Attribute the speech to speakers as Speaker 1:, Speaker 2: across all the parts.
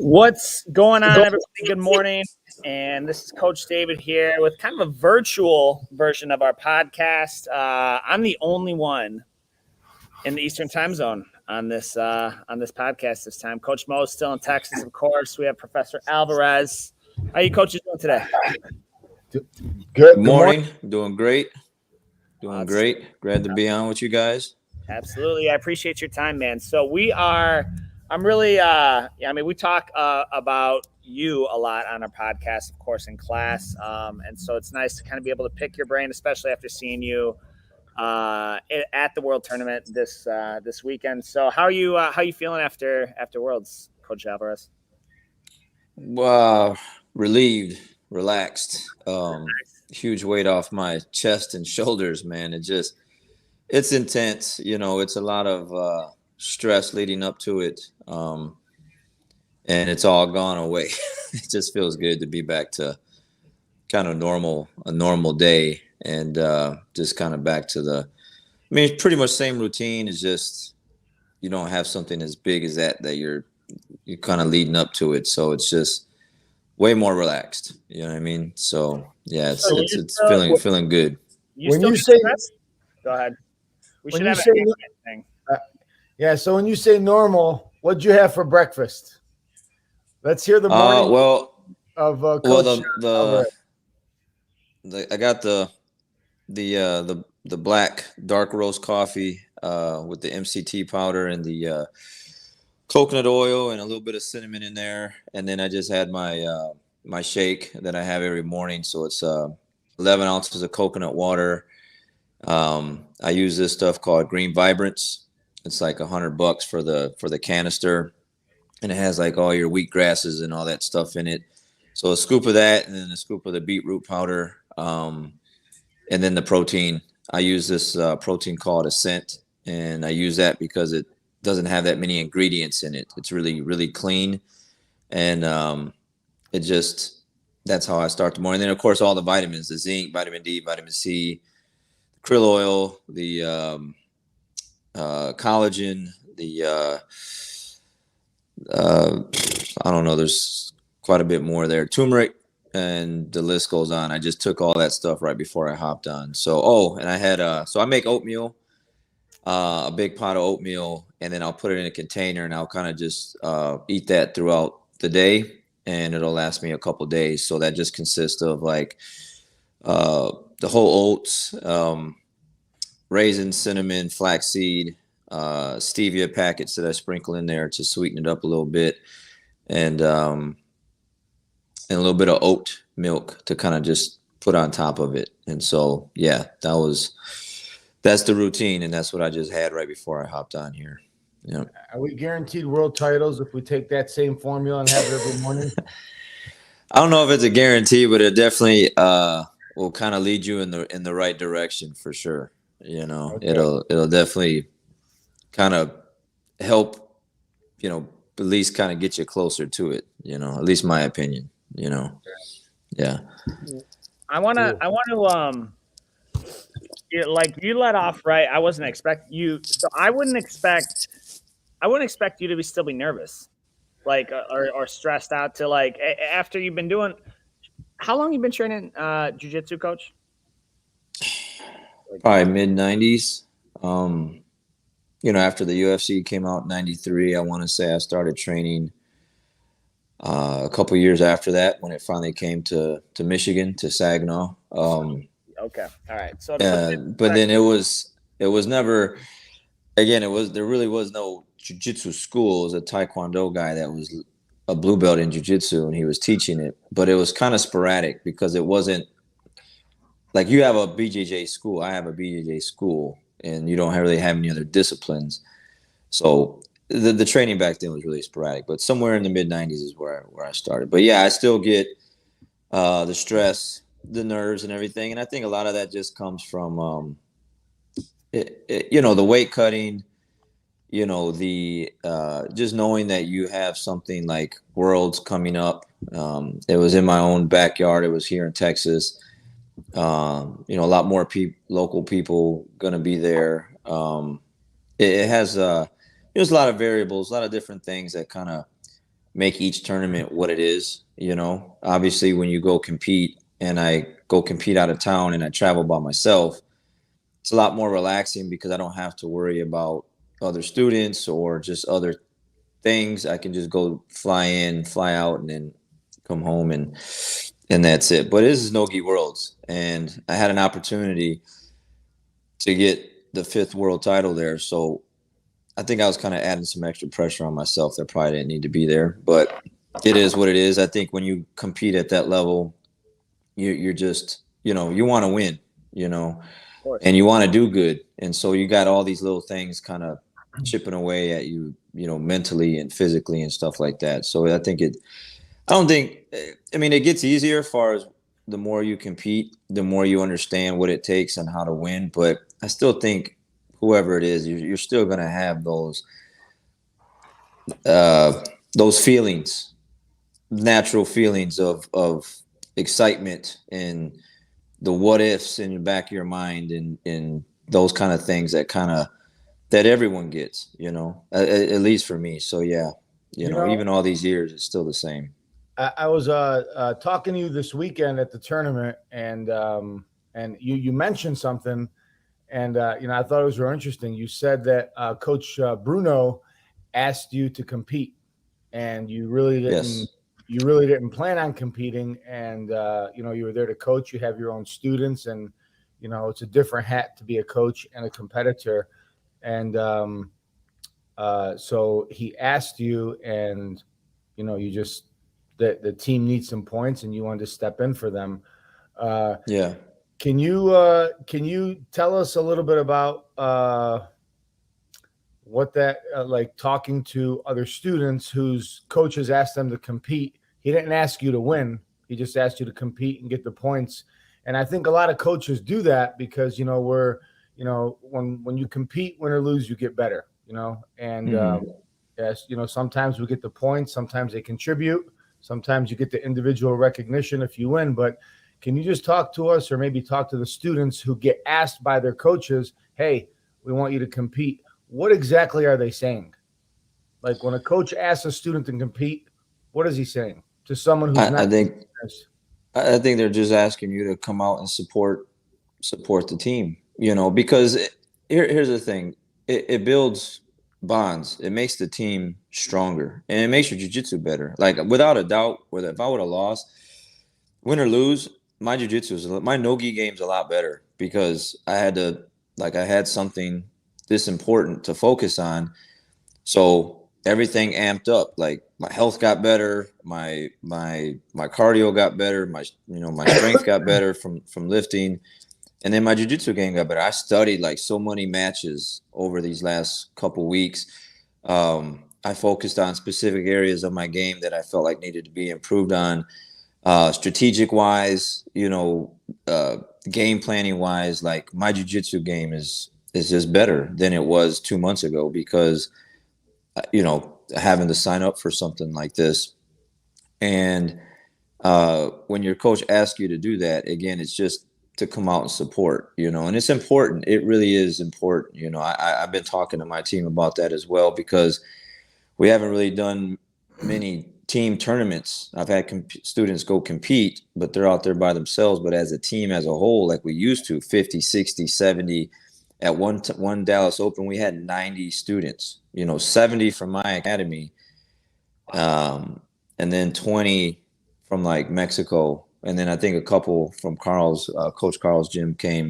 Speaker 1: What's going on, everybody? Good morning. And this is Coach David here with kind of a virtual version of our podcast. I'm the only one in the Eastern time zone on this podcast this time. Coach Mo is still in Texas, of course. We have Professor Alvarez. How are you coaches doing today?
Speaker 2: Good morning. Doing great. Great. Glad to be on with you guys.
Speaker 1: Absolutely. I appreciate your time, man. So we talk about you a lot on our podcast, of course, in class. And so it's nice to kind of be able to pick your brain, especially after seeing you at the World Tournament this weekend. So how are you feeling after Worlds, Coach Alvarez?
Speaker 2: Relieved, relaxed. Huge weight off my chest and shoulders, man. It's intense. It's a lot of stress leading up to it. And it's all gone away. It just feels good to be back to kind of a normal day, and just kind of back to it's pretty much same routine. It's just you don't have something as big as that you're kind of leading up to it. So it's just way more relaxed. You know what I mean? So yeah, it's feeling good.
Speaker 1: Go ahead. We
Speaker 3: when
Speaker 1: should have a thing.
Speaker 3: So when you say normal, what'd you have for breakfast? Let's hear the morning of Coach.
Speaker 2: I got the black dark roast coffee with the MCT powder and the coconut oil and a little bit of cinnamon in there, and then I just had my shake that I have every morning. So it's 11 ounces of coconut water. I use this stuff called green Vibrance. It's like $100 for the canister, and it has like all your wheat grasses and all that stuff in it. So a scoop of that, and then a scoop of the beetroot powder, and then the protein. I use this protein called Ascent, and I use that because it doesn't have that many ingredients in it. It's really, really clean, and that's how I start the morning. And then of course all the vitamins, the zinc, vitamin D, vitamin C, krill oil, the collagen, the I don't know, there's quite a bit more there, turmeric, and the list goes on. I just took all that stuff right before I hopped on. So and I had so I make oatmeal, a big pot of oatmeal, and then I'll put it in a container, and I'll kind of just eat that throughout the day, and it'll last me a couple of days. So that just consists of like the whole oats, raisins, cinnamon, flaxseed, stevia packets that I sprinkle in there to sweeten it up a little bit, and a little bit of oat milk to kind of just put on top of it. And so, yeah, that's the routine, and that's what I just had right before I hopped on here. Yeah.
Speaker 3: Are we guaranteed world titles if we take that same formula and have it every morning?
Speaker 2: I don't know if it's a guarantee, but it definitely will kind of lead you in the right direction for sure. Okay. It'll definitely kind of help, at least kind of get you closer to it, at least my opinion, Yeah.
Speaker 1: I want to like you let off right. I wasn't expecting you. So I wouldn't expect you to still be nervous, like, or stressed out to, like, after you've been doing, how long you been training jiu-jitsu, Coach?
Speaker 2: Probably mid-90s. After the UFC came out in 93, I want to say I started training a couple years after that, when it finally came to Michigan, to Saginaw.
Speaker 1: Okay. All right. So,
Speaker 2: but then it was never, again, there really was no jiu-jitsu school. It was a Taekwondo guy that was a blue belt in jiu-jitsu, and he was teaching it, but it was kind of sporadic because it wasn't like you have a BJJ school. I have a BJJ school, and you don't really have any other disciplines. So the training back then was really sporadic, but somewhere in the mid-90s is where I started. But yeah, I still get the stress, the nerves, and everything, and I think a lot of that just comes from the weight cutting, the just knowing that you have something like Worlds coming up. It was in my own backyard. It was here in Texas. A lot more local people going to be there. It has there's a lot of variables, a lot of different things that kind of make each tournament what it is. You know, obviously when you go compete, and I go compete out of town and I travel by myself, it's a lot more relaxing because I don't have to worry about other students or just other things. I can just go fly in, fly out, and then come home, and that's it. But this is Nogi Worlds, and I had an opportunity to get the 5th world title there. So I think I was kind of adding some extra pressure on myself that probably didn't need to be there, but it is what it is. I think when you compete at that level, you're just, you know, you want to win, you know, and you want to do good. And so you got all these little things kind of chipping away at you, you know, mentally and physically and stuff like that. So I think it gets easier as far as the more you compete, the more you understand what it takes and how to win. But I still think whoever it is, you're still going to have those feelings, natural feelings of excitement and the what ifs in the back of your mind, and those kind of things that everyone gets, you know, at least for me. So yeah, you know, even all these years, it's still the same.
Speaker 3: I was talking to you this weekend at the tournament, and you mentioned something, and you know, I thought it was very interesting. You said that Coach Bruno asked you to compete, and you really didn't.
Speaker 2: Yes.
Speaker 3: You really didn't plan on competing, and you know, you were there to coach. You have your own students, and you know, it's a different hat to be a coach and a competitor. And so he asked you, and you know, you just the team needs some points, and you wanted to step in for them.
Speaker 2: Yeah.
Speaker 3: Can you tell us a little bit about what that like talking to other students whose coaches asked them to compete? He didn't ask you to win. He just asked you to compete and get the points. And I think a lot of coaches do that because, you know, when you compete, win or lose, you get better, you know, and yes, you know, sometimes we get the points, sometimes they contribute, sometimes you get the individual recognition if you win. But can you just talk to us, or maybe talk to the students who get asked by their coaches, hey, we want you to compete? What exactly are they saying? Like when a coach asks a student to compete, what is he saying to someone who's not?
Speaker 2: I think they're just asking you to come out and support the team, you know, because here's the thing. It builds bonds. It makes the team stronger, and it makes your jiu-jitsu better. Like without a doubt, if I would have lost, win or lose, my Nogi game's a lot better because I had something this important to focus on. So everything amped up. Like my health got better, my cardio got better, my strength got better from lifting, and then my jiu-jitsu game got better. I studied like so many matches over these last couple weeks. I focused on specific areas of my game that I felt like needed to be improved on. Strategic wise, you know, game planning wise, like my jiu-jitsu game is just better than it was 2 months ago because, you know, having to sign up for something like this. And when your coach asks you to do that, again, it's just to come out and support, you know, and it's important. It really is important. You know, I've been talking to my team about that as well because we haven't really done many team tournaments. I've had students go compete, but they're out there by themselves. But as a team as a whole, like we used to, 50, 60, 70. At one Dallas Open, we had 90 students, you know, 70 from my academy, and then 20 from like Mexico. And then I think a couple from Coach Carl's gym came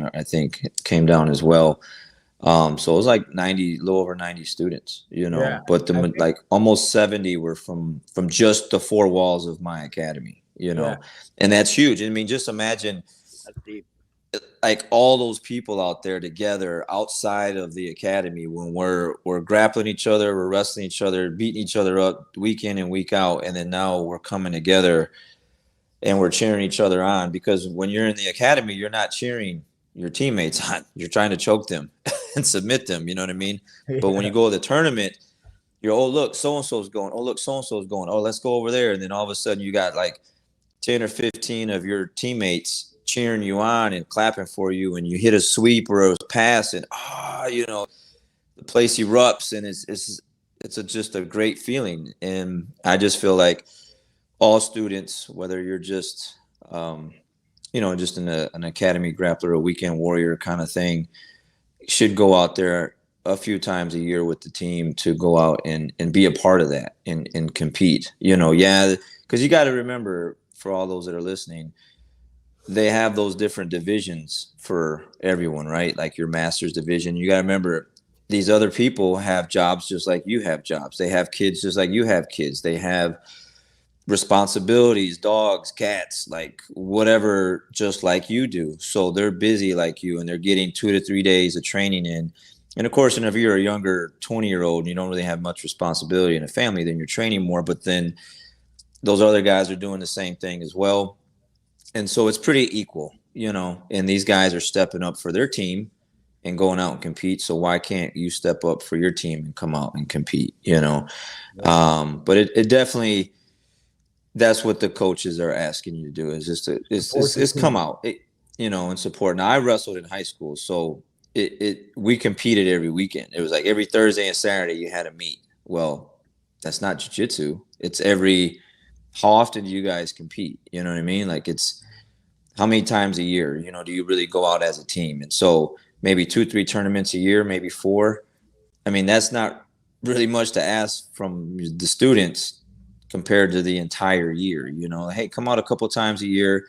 Speaker 2: down as well. So it was like 90, a little over 90 students, you know, yeah, but like almost 70 were from just the four walls of my academy, you know, yeah. And that's huge. I mean, just imagine like all those people out there together outside of the academy when we're grappling each other, we're wrestling each other, beating each other up week in and week out. And then now we're coming together and we're cheering each other on, because when you're in the academy, you're not cheering your teammates on, you're trying to choke them and submit them, you know what I mean? Yeah. But when you go to the tournament, you're, oh, look, so-and-so's going, oh, look, so-and-so's going, oh, let's go over there. And then all of a sudden you got like 10 or 15 of your teammates cheering you on and clapping for you, and you hit a sweep or a pass, and you know, the place erupts, and just a great feeling. And I just feel like all students, whether you're just, just an academy grappler, a weekend warrior kind of thing, should go out there a few times a year with the team to go out and be a part of that and compete, because you got to remember, for all those that are listening, they have those different divisions for everyone, right? Like your master's division. You got to remember, these other people have jobs just like you have jobs. They have kids just like you have kids. They have responsibilities, dogs, cats, like whatever, just like you do. So they're busy like you, and they're getting 2 to 3 days of training in. And of course, if you're a younger 20-year-old and you don't really have much responsibility in a family, then you're training more. But then those other guys are doing the same thing as well. And so it's pretty equal, and these guys are stepping up for their team and going out and compete. So why can't you step up for your team and come out and compete, But it definitely, that's what the coaches are asking you to do, is just to come out, and support. Now, I wrestled in high school, so we competed every weekend. It was like every Thursday and Saturday you had a meet. Well, that's not jiu-jitsu. It's how often do you guys compete? You know what I mean? Like, it's how many times a year, do you really go out as a team? And so maybe 2-3 tournaments a year, maybe 4. I mean, that's not really much to ask from the students compared to the entire year. Hey, come out a couple times a year.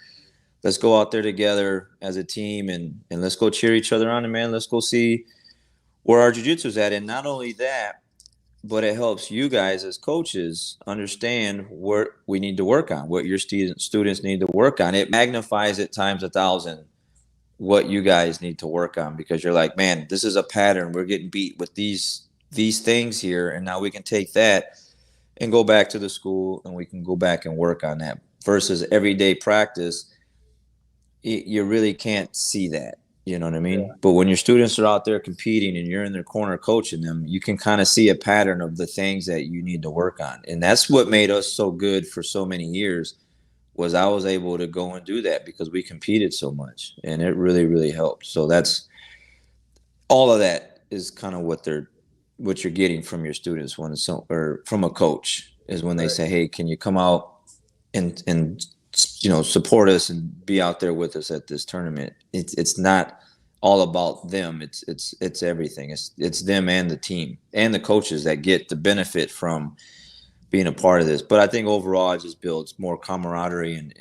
Speaker 2: Let's go out there together as a team and let's go cheer each other on. And man, let's go see where our jiu-jitsu is at. And not only that, but it helps you guys as coaches understand what we need to work on, what your students need to work on. It magnifies it times 1,000 what you guys need to work on, because you're like, man, this is a pattern. We're getting beat with these things here, and now we can take that and go back to the school and we can go back and work on that. Versus everyday practice, you really can't see that. You know what I mean? Yeah. But when your students are out there competing and you're in their corner coaching them, you can kind of see a pattern of the things that you need to work on. And that's what made us so good for so many years, was I was able to go and do that because we competed so much, and it really, really helped. So that's all of that is kind of what you're getting from your students or from a coach, is when they say, hey, can you come out and support us and be out there with us at this tournament? It's not all about them. It's everything. It's them and the team and the coaches that get the benefit from being a part of this. But I think overall it just builds more camaraderie and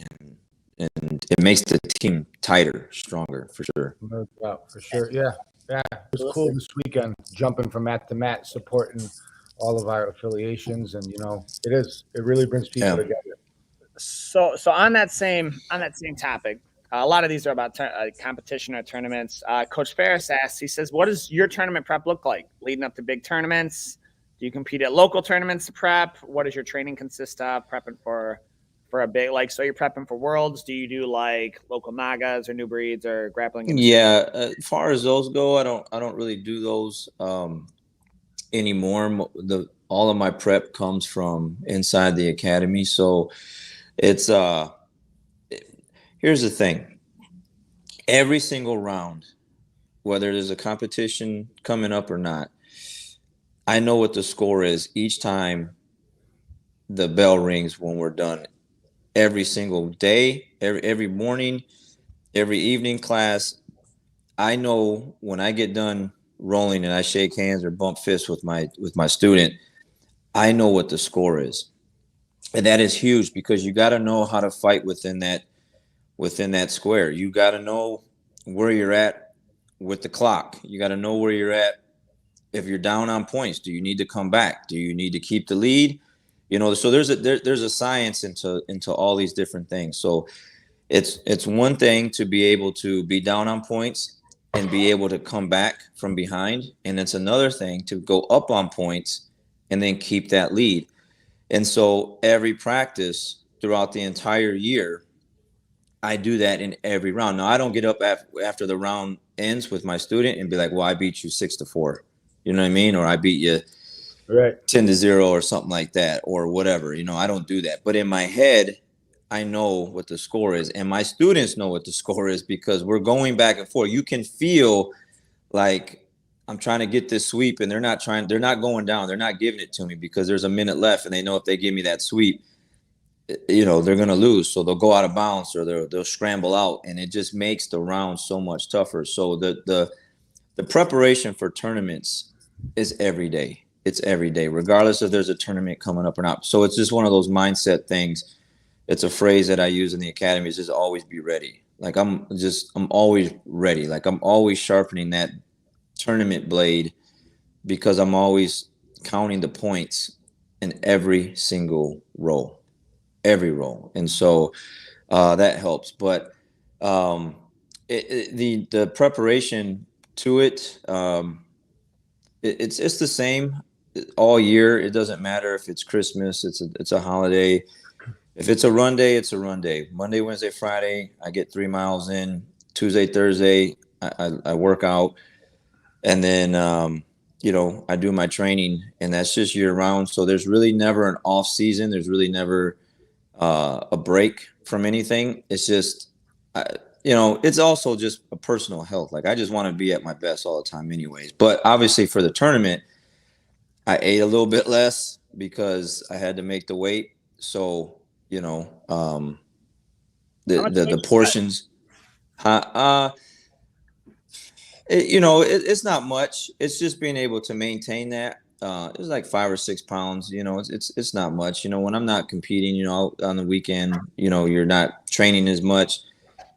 Speaker 2: it makes the team tighter, stronger, for sure.
Speaker 3: No doubt, for sure. Yeah. It was cool this weekend, jumping from mat to mat, supporting all of our affiliations, and it really brings people together.
Speaker 1: So on that same topic, a lot of these are about competition or tournaments. Coach Ferris asks, he says, what does your tournament prep look like leading up to big tournaments? Do you compete at local tournaments to prep? What does your training consist of prepping for a big, so you're prepping for worlds? Do you do like local Nagas or new breeds or grappling?
Speaker 2: Yeah. As far as those go, I don't really do those anymore. All of my prep comes from inside the academy. So it's here's the thing. Every single round, whether there's a competition coming up or not, I know what the score is each time the bell rings when we're done. Every single day, every morning, every evening class, I know when I get done rolling and I shake hands or bump fists with my student, I know what the score is. And that is huge, because you got to know how to fight within that square. You got to know where you're at with the clock. You got to know where you're at. If you're down on points, do you need to come back? Do you need to keep the lead? So there's a science into all these different things. So it's one thing to be able to be down on points and be able to come back from behind, and it's another thing to go up on points and then keep that lead. And so every practice throughout the entire year, I do that in every round. Now, I don't get up after the round ends with my student and be like, well, I beat you 6-4. You know what I mean? Or I beat you 10-0 or something like that, or whatever. I don't do that. But in my head, I know what the score is, and my students know what the score is, because we're going back and forth. You can feel like I'm trying to get this sweep, and they're not going down. They're not giving it to me because there's a minute left, and they know if they give me that sweep, they're going to lose. So they'll go out of bounds or they'll scramble out, and it just makes the round so much tougher. So the preparation for tournaments is every day. It's every day, regardless if there's a tournament coming up or not. So it's just one of those mindset things. It's a phrase that I use in the academy, is just always be ready. Like I'm always ready. Like I'm always sharpening that tournament blade because I'm always counting the points in every single row. And so that helps. But the preparation to it, it's the same all year. It doesn't matter if it's Christmas, it's a holiday. If it's a run day, it's a run day. Monday, Wednesday, Friday, I get 3 miles in. Tuesday, Thursday, I work out. And then, I do my training, and that's just year round. So there's really never an off season. There's really never a break from anything. It's just, it's also just a personal health. Like I just want to be at my best all the time anyways. But obviously for the tournament, I ate a little bit less because I had to make the weight. So, the portions, it's not much. It's just being able to maintain that. It's like 5 or 6 pounds. It's not much. When I'm not competing, on the weekend, you're not training as much,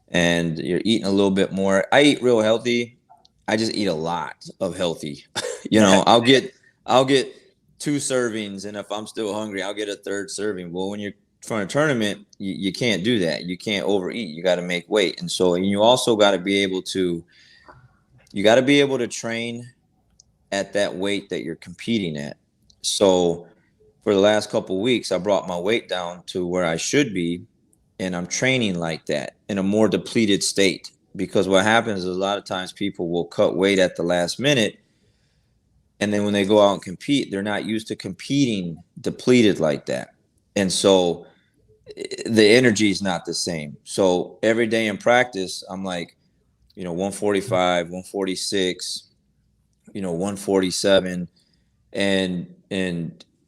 Speaker 2: and you're eating a little bit more. I eat real healthy. I just eat a lot of healthy. I'll get 2 servings, and if I'm still hungry, I'll get a 3rd serving. Well, when you're for a tournament, you can't do that. You can't overeat. You got to make weight, and so you also got to be able to. You got to be able to train at that weight that you're competing at. So for the last couple of weeks, I brought my weight down to where I should be, and I'm training like that in a more depleted state. Because what happens is a lot of times people will cut weight at the last minute, and then when they go out and compete, they're not used to competing depleted like that. And so the energy is not the same. So every day in practice, I'm like, 145, 146, 147, and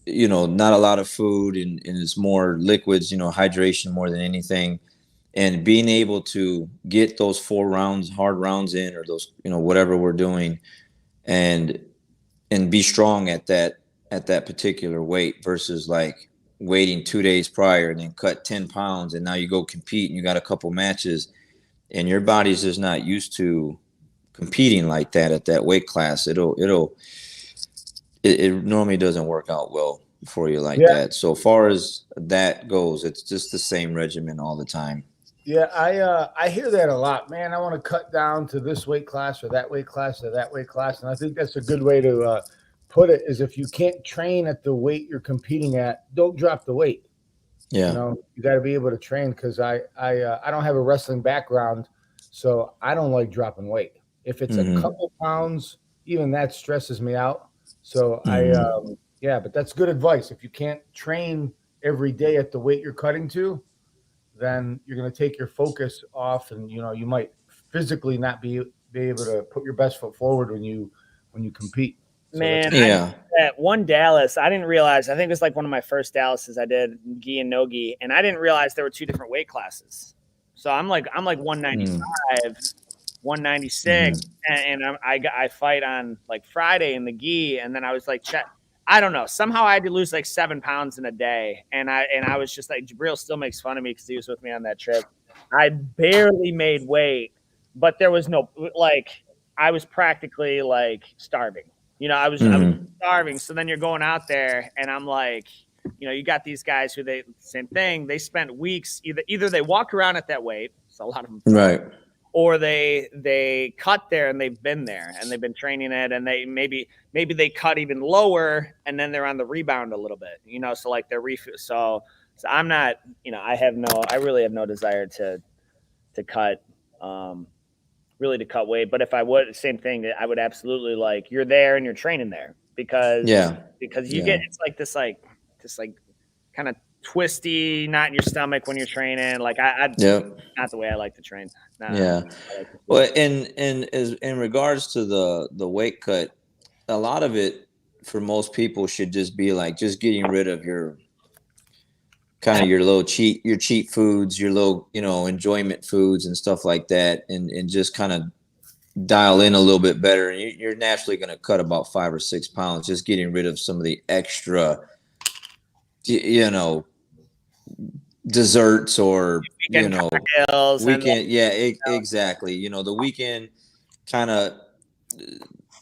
Speaker 2: not a lot of food, and it's more liquids, hydration more than anything. And being able to get those 4 rounds, hard rounds in, or those, whatever we're doing, and be strong at that particular weight versus like waiting 2 days prior and then cut 10 pounds. And now you go compete and you got a couple matches, and your body's just not used to competing like that at that weight class. It normally doesn't work out well for you like that. So far as that goes, it's just the same regimen all the time.
Speaker 3: Yeah, I hear that a lot, man. I want to cut down to this weight class or that weight class or that weight class, and I think that's a good way to put it. Is if you can't train at the weight you're competing at, don't drop the weight.
Speaker 2: Yeah,
Speaker 3: you got to be able to train, because I don't have a wrestling background, so I don't like dropping weight. If it's a couple pounds, even that stresses me out. So but that's good advice. If you can't train every day at the weight you're cutting to, then you're going to take your focus off, and you might physically not be able to put your best foot forward when you compete. So
Speaker 1: man, at one Dallas, I didn't realize. I think it was like one of my first Dallases I did, gi and no gi, and I didn't realize there were 2 different weight classes. So I'm like 195, 196, and I fight on like Friday in the gi, and then I was like, I don't know. Somehow I had to lose like 7 pounds in a day, and I was just like, Jabril still makes fun of me because he was with me on that trip. I barely made weight, but there was no I was practically like starving. I was starving. So then you're going out there, and I'm like, you got these guys who same thing. They spent weeks either they walk around at that weight, so a lot of them,
Speaker 2: right,
Speaker 1: or they cut there and they've been there and they've been training it, and they maybe they cut even lower, and then they're on the rebound a little bit, so like they're refuel. So I'm not, I really have no desire to cut. To cut weight, but if I would, same thing, I would absolutely you're there and you're training there because you get, it's like this kind of twisty knot in your stomach when you're training. Not the way I like to train.
Speaker 2: Well, in regards to the weight cut, a lot of it for most people should just be like just getting rid of your kind of your cheat foods, your little, enjoyment foods and stuff like that, and just kind of dial in a little bit better. And you're naturally going to cut about 5 or 6 pounds, just getting rid of some of the extra, desserts or,
Speaker 1: weekend cocktails
Speaker 2: weekend. Exactly. The weekend kind of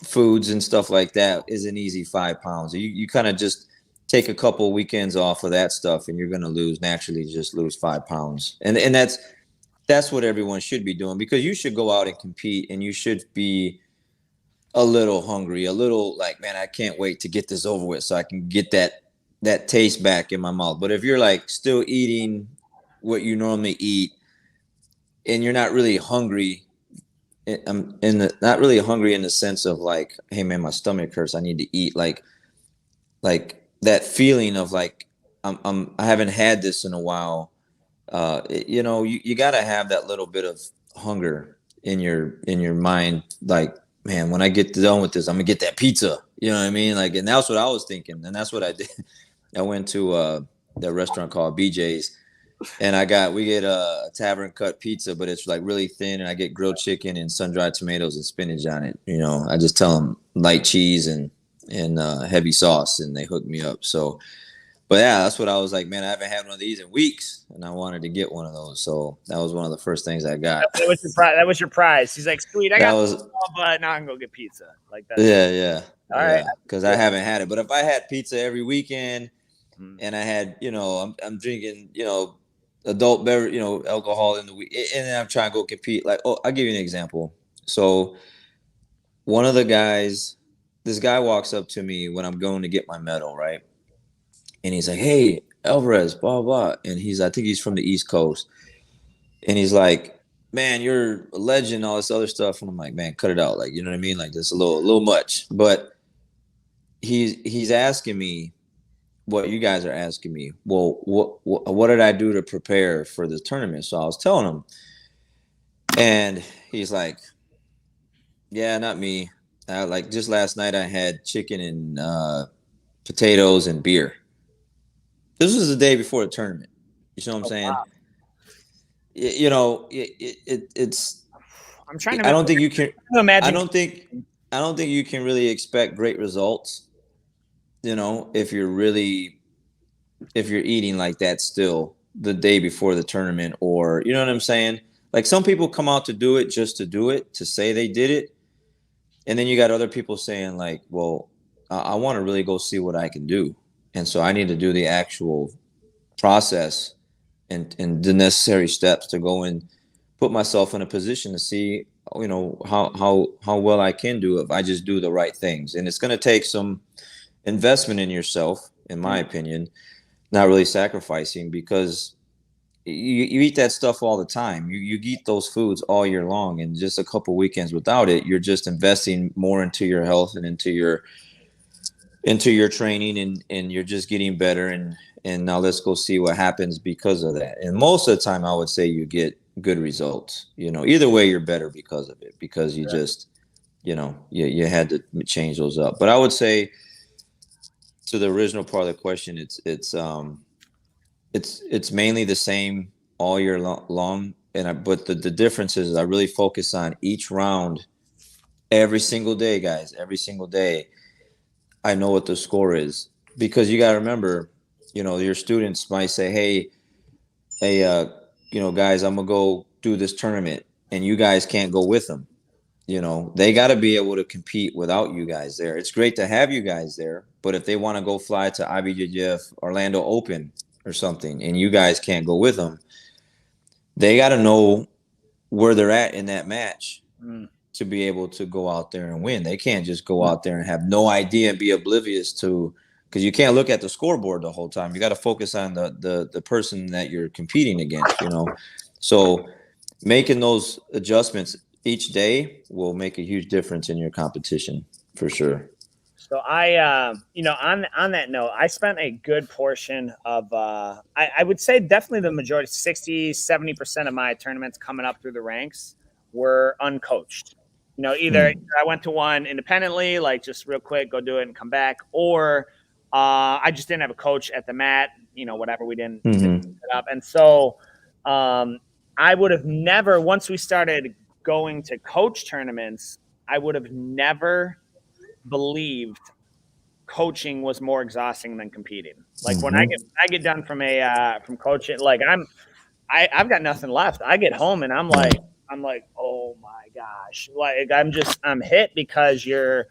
Speaker 2: foods and stuff like that is an easy 5 pounds. You kind of just take a couple of weekends off of that stuff and you're going to naturally lose 5 pounds. And that's what everyone should be doing, because you should go out and compete and you should be a little hungry, a little like, man, I can't wait to get this over with so I can get that taste back in my mouth. But if you're like still eating what you normally eat and you're not really hungry, not really hungry in the sense of like, hey man, my stomach hurts, I need to eat, like that feeling of like I haven't had this in a while. You got to have that little bit of hunger in your mind, like, man, when I get done with this, I'm gonna get that pizza. You know what I mean? Like, and that's what I was thinking, and that's what I did. I went to that restaurant called BJ's, and we get a tavern cut pizza, but it's like really thin, and I get grilled chicken and sun-dried tomatoes and spinach on it. I just tell them light cheese and heavy sauce, and they hook me up. So, but yeah, that's what I was like, man, I haven't had one of these in weeks, and I wanted to get one of those. So that was one of the first things I got.
Speaker 1: That was your prize. He's like, sweet, I got but now I can go get pizza. Like that.
Speaker 2: Yeah.
Speaker 1: All right.
Speaker 2: Because I haven't had it. But if I had pizza every weekend and I had, I'm drinking, adult beverage, alcohol in the week, and then I'm trying to go compete. Like, I'll give you an example. So one of the guys, this guy walks up to me when I'm going to get my medal, right? And he's like, hey, Alvarez, blah, blah. And I think he's from the East Coast. And he's like, man, you're a legend, all this other stuff. And I'm like, man, cut it out. Like, you know what I mean? Like, that's a little much. But he's asking me what you guys are asking me. Well, what did I do to prepare for the tournament? So I was telling him. And he's like, yeah, not me. Like, just last night I had chicken and potatoes and beer. This was the day before the tournament. You know what I'm saying?
Speaker 1: Wow.
Speaker 2: It's.
Speaker 1: I'm trying to.
Speaker 2: I don't think you can.
Speaker 1: Imagine.
Speaker 2: I don't think you can really expect great results. If you're eating like that still the day before the tournament, or you know what I'm saying? Like, some people come out to do it just to do it, to say they did it, and then you got other people saying like, well, I want to really go see what I can do. And so I need to do the actual process and the necessary steps to go and put myself in a position to see, how well I can do if I just do the right things. And it's going to take some investment in yourself, in my opinion, not really sacrificing, because you eat that stuff all the time. You eat those foods all year long, and just a couple weekends without it, you're just investing more into your health and into your training, and you're just getting better, and now let's go see what happens because of that. And most of the time I would say you get good results. Either way you're better because of it, because you just you had to change those up. But I would say, to the original part of the question, it's mainly the same all year long, but the difference is I really focus on each round every single day, guys. Every single day I know what the score is, because you got to remember, your students might say, hey, guys, I'm going to go do this tournament, and you guys can't go with them. They got to be able to compete without you guys there. It's great to have you guys there, but if they want to go fly to IBJJF Orlando Open or something, and you guys can't go with them, they got to know where they're at in that match. To be able to go out there and win. They can't just go out there and have no idea and be oblivious to, because you can't look at the scoreboard the whole time. You got to focus on the person that you're competing against, So making those adjustments each day will make a huge difference in your competition, for sure.
Speaker 1: So I, on that note, I spent a good portion of, I would say definitely the majority, 60, 70% of my tournaments coming up through the ranks were uncoached. Either I went to one independently, like just real quick, go do it and come back, or I just didn't have a coach at the mat, whatever, we didn't set up. And so I would have never, once we started going to coach tournaments, I would have never believed coaching was more exhausting than competing. Like when I get done from coaching, like I've got nothing left. I get home and I'm like, oh my gosh, like I'm hit because you're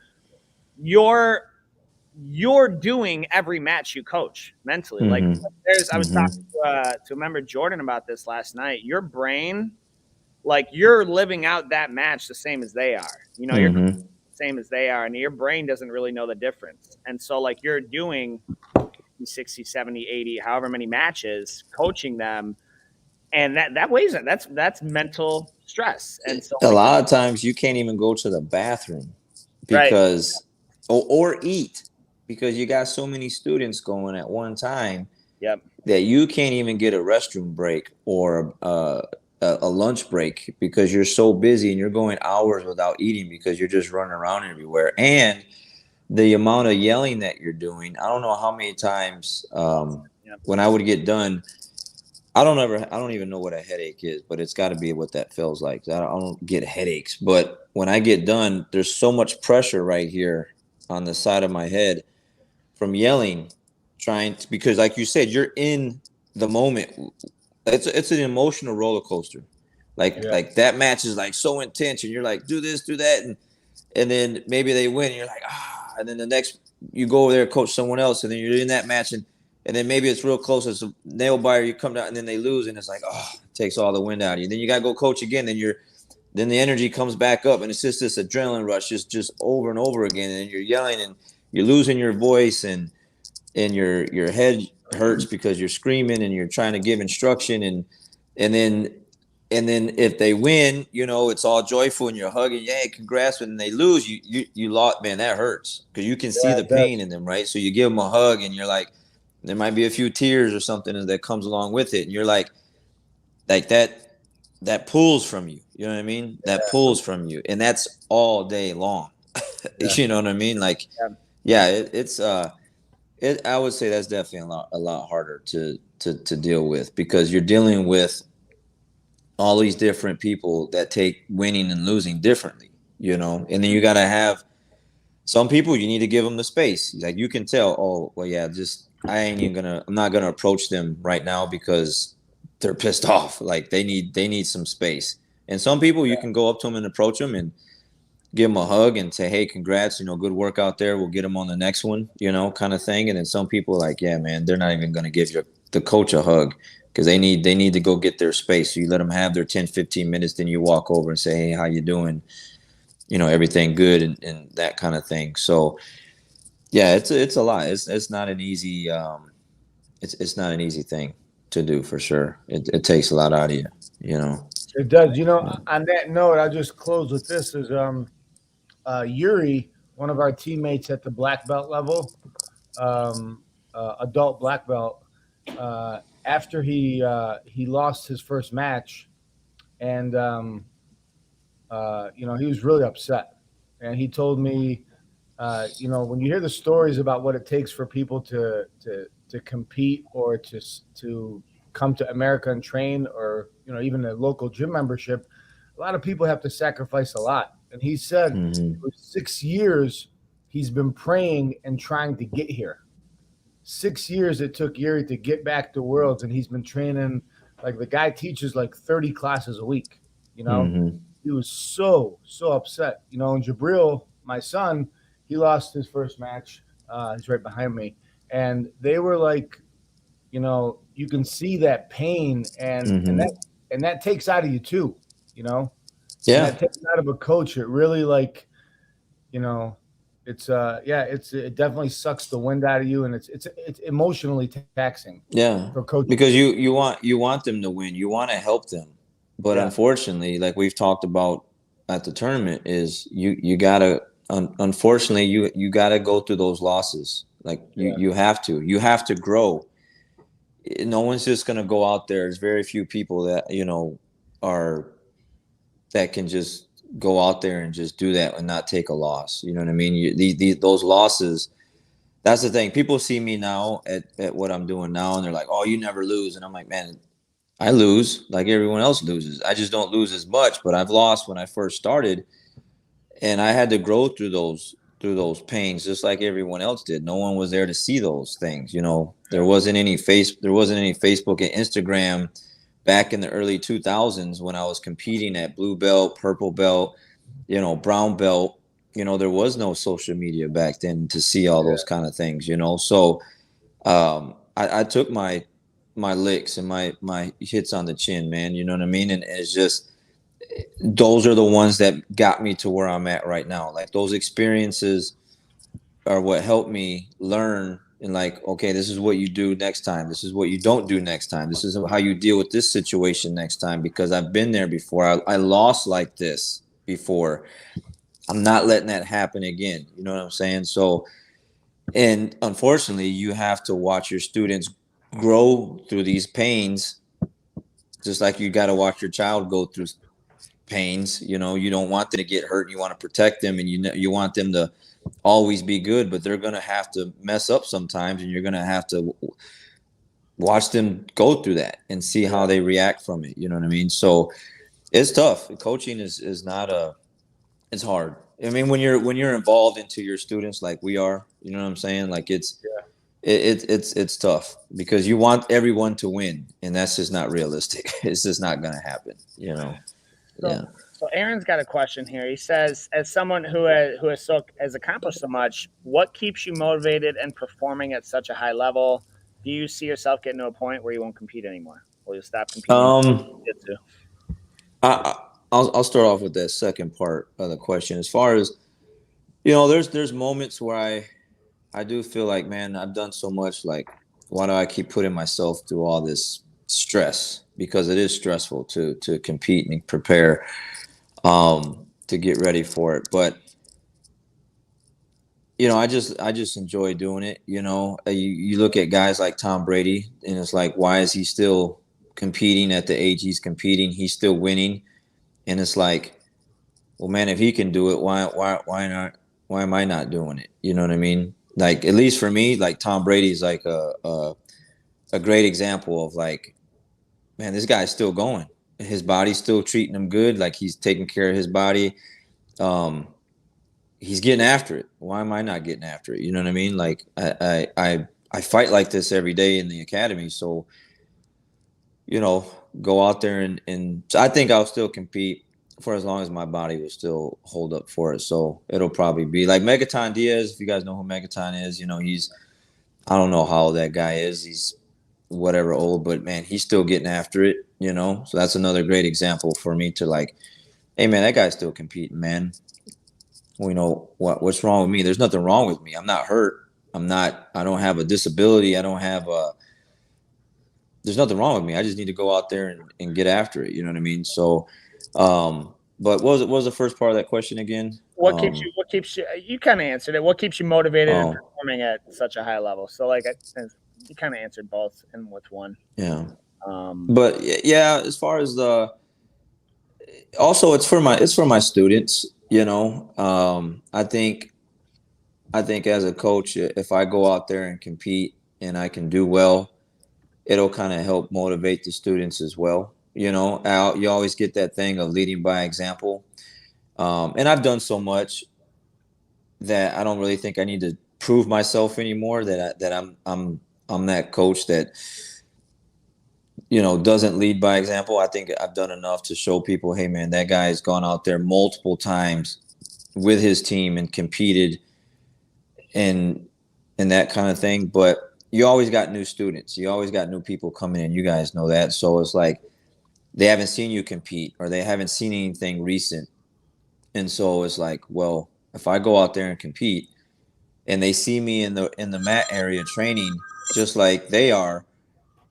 Speaker 1: doing every match you coach mentally. Like I was talking to a member, Jordan, about this last night. Your brain, like you're living out that match the same as they are. You're the same as they are, and your brain doesn't really know the difference. And so like you're doing 60, 70, 80, however many matches, coaching them, and that weighs it. That's mental stress. And so
Speaker 2: a lot of times you can't even go to the bathroom because or eat, because you got so many students going at one time that you can't even get a restroom break or a lunch break because you're so busy and you're going hours without eating because you're just running around everywhere. And the amount of yelling that you're doing, I don't know how many times when I would get done, I don't even know what a headache is, but it's got to be what that feels like. I don't get headaches, but when I get done, there's so much pressure right here on the side of my head from yelling, because like you said, you're in the moment. It's an emotional roller coaster. Like that match is like so intense, and you're like, do this, do that, and then maybe they win, and you're like, and then the next you go over there and coach someone else, and then you're in that match, and then maybe it's real close, it's a nail biter, you come down, and then they lose, and it's like, it takes all the wind out of you. Then you gotta go coach again, then the energy comes back up, and it's just this adrenaline rush, just over and over again, and you're yelling, and you're losing your voice, and your head hurts because you're screaming and you're trying to give instruction, and then if they win, it's all joyful and you're hugging, congrats. When they lose, you lost, man, that hurts because you can see the pain in them, right? So you give them a hug and you're like, there might be a few tears or something that comes along with it, and you're like that pulls from you. You know what I mean? That pulls from you, and that's all day long. You know what I mean? Like, it's I would say that's definitely a lot harder to deal with, because you're dealing with all these different people that take winning and losing differently, and then you got to have some people, you need to give them the space. Like you can tell, I'm not going to approach them right now because they're pissed off. Like they need some space. And some people you can go up to them and approach them and give them a hug and say, hey, congrats, good work out there. We'll get them on the next one, kind of thing. And then some people are like, yeah, man, they're not even going to give the coach a hug because they need to go get their space. So you let them have their 10, 15 minutes. Then you walk over and say, hey, how you doing? Everything good and that kind of thing. So yeah, it's a lot. It's not an easy, it's not an easy thing to do for sure. It takes a lot out of you,
Speaker 3: It does. On that note, I'll just close with this. Is Yuri, one of our teammates at the black belt level, adult black belt, after he lost his first match, and he was really upset, and he told me, when you hear the stories about what it takes for people to compete or to come to America and train, or even a local gym membership, a lot of people have to sacrifice a lot. And he said for 6 years he's been praying and trying to get here. 6 years it took Yuri to get back to Worlds, and he's been training. Like the guy teaches like 30 classes a week. He was so upset. And Jabril, my son, he lost his first match. He's right behind me, and they were like, you can see that pain, and that takes out of you too. And that takes out of a coach. It really it definitely sucks the wind out of you, and it's emotionally taxing. For coaches,
Speaker 2: because you want them to win, you want to help them, but unfortunately, like we've talked about at the tournament, is you gotta unfortunately you gotta go through those losses. Like you have to grow. No one's just gonna go out there. There's very few people that that can just go out there and just do that and not take a loss. You know what I mean? Those losses, that's the thing. People see me now at what I'm doing now, and they're like, "Oh, you never lose." And I'm like, "Man, I lose like everyone else loses. I just don't lose as much, but I've lost when I first started, and I had to grow through those pains just like everyone else did. No one was there to see those things. There wasn't any Facebook and Instagram back in the early 2000s when I was competing at blue belt, purple belt, brown belt. There was no social media back then to see all those kind of things. So I took my licks and my hits on the chin, man. You know what I mean? And it's just, those are the ones that got me to where I'm at right now. Like, those experiences are what helped me learn, and like, okay, this is what you do next time. This is what you don't do next time. This is how you deal with this situation next time, because I've been there before. I lost like this before. I'm not letting that happen again. You know what I'm saying? So, and unfortunately, you have to watch your students grow through these pains, just like you got to watch your child go through pains. You don't want them to get hurt. You want to protect them, and you want them to always be good, but they're going to have to mess up sometimes, and you're going to have to watch them go through that and see how they react from it. You know what I mean? So it's tough. Coaching is not it's hard. I mean, when you're involved into your students like we are, you know what I'm saying? Like, it's tough because you want everyone to win, and that's just not realistic. It's just not going to happen,
Speaker 1: So Aaron's got a question here. He says, as someone who has accomplished so much, what keeps you motivated and performing at such a high level? Do you see yourself getting to a point where you won't compete anymore? Will you stop competing?
Speaker 2: I'll start off with that second part of the question. As far as, there's moments where I do feel like, man, I've done so much. Like, why do I keep putting myself through all this stress? Because it is stressful to compete and prepare, to get ready for it. But I just enjoy doing it. You look at guys like Tom Brady, and it's like, why is he still competing at the age he's competing? He's still winning, and it's like, well, man, if he can do it, why not? Why am I not doing it? You know what I mean? Like, at least for me, like, Tom Brady's like a great example of, like, man, this guy's still going. His body's still treating him good. Like, he's taking care of his body. He's getting after it. Why am I not getting after it? You know what I mean? Like, I fight like this every day in the academy. So, go out there and so I think I'll still compete for as long as my body will still hold up for it. So it'll probably be like Megaton Diaz. If you guys know who Megaton is, I don't know how old that guy is. He's whatever old, but man, he's still getting after it, So that's another great example for me to, like, hey, man, that guy's still competing, man. What's wrong with me? There's nothing wrong with me. I'm not hurt. I don't have a disability. There's nothing wrong with me. I just need to go out there and get after it. You know what I mean? So, but what was the first part of that question again?
Speaker 1: What keeps you kind of answered it. What keeps you motivated and performing at such a high level? So, like, you kind of answered both in with one.
Speaker 2: Yeah. But yeah, as far as also it's for my students, I think as a coach, if I go out there and compete and I can do well, it'll kind of help motivate the students as well. You always get that thing of leading by example. And I've done so much that I don't really think I need to prove myself anymore, that I'm that coach that, doesn't lead by example. I think I've done enough to show people, hey, man, that guy's gone out there multiple times with his team and competed and that kind of thing. But you always got new students. You always got new people coming in. You guys know that. So it's like they haven't seen you compete or they haven't seen anything recent. And so it's like, well, if I go out there and compete and they see me in the mat area training just like they are,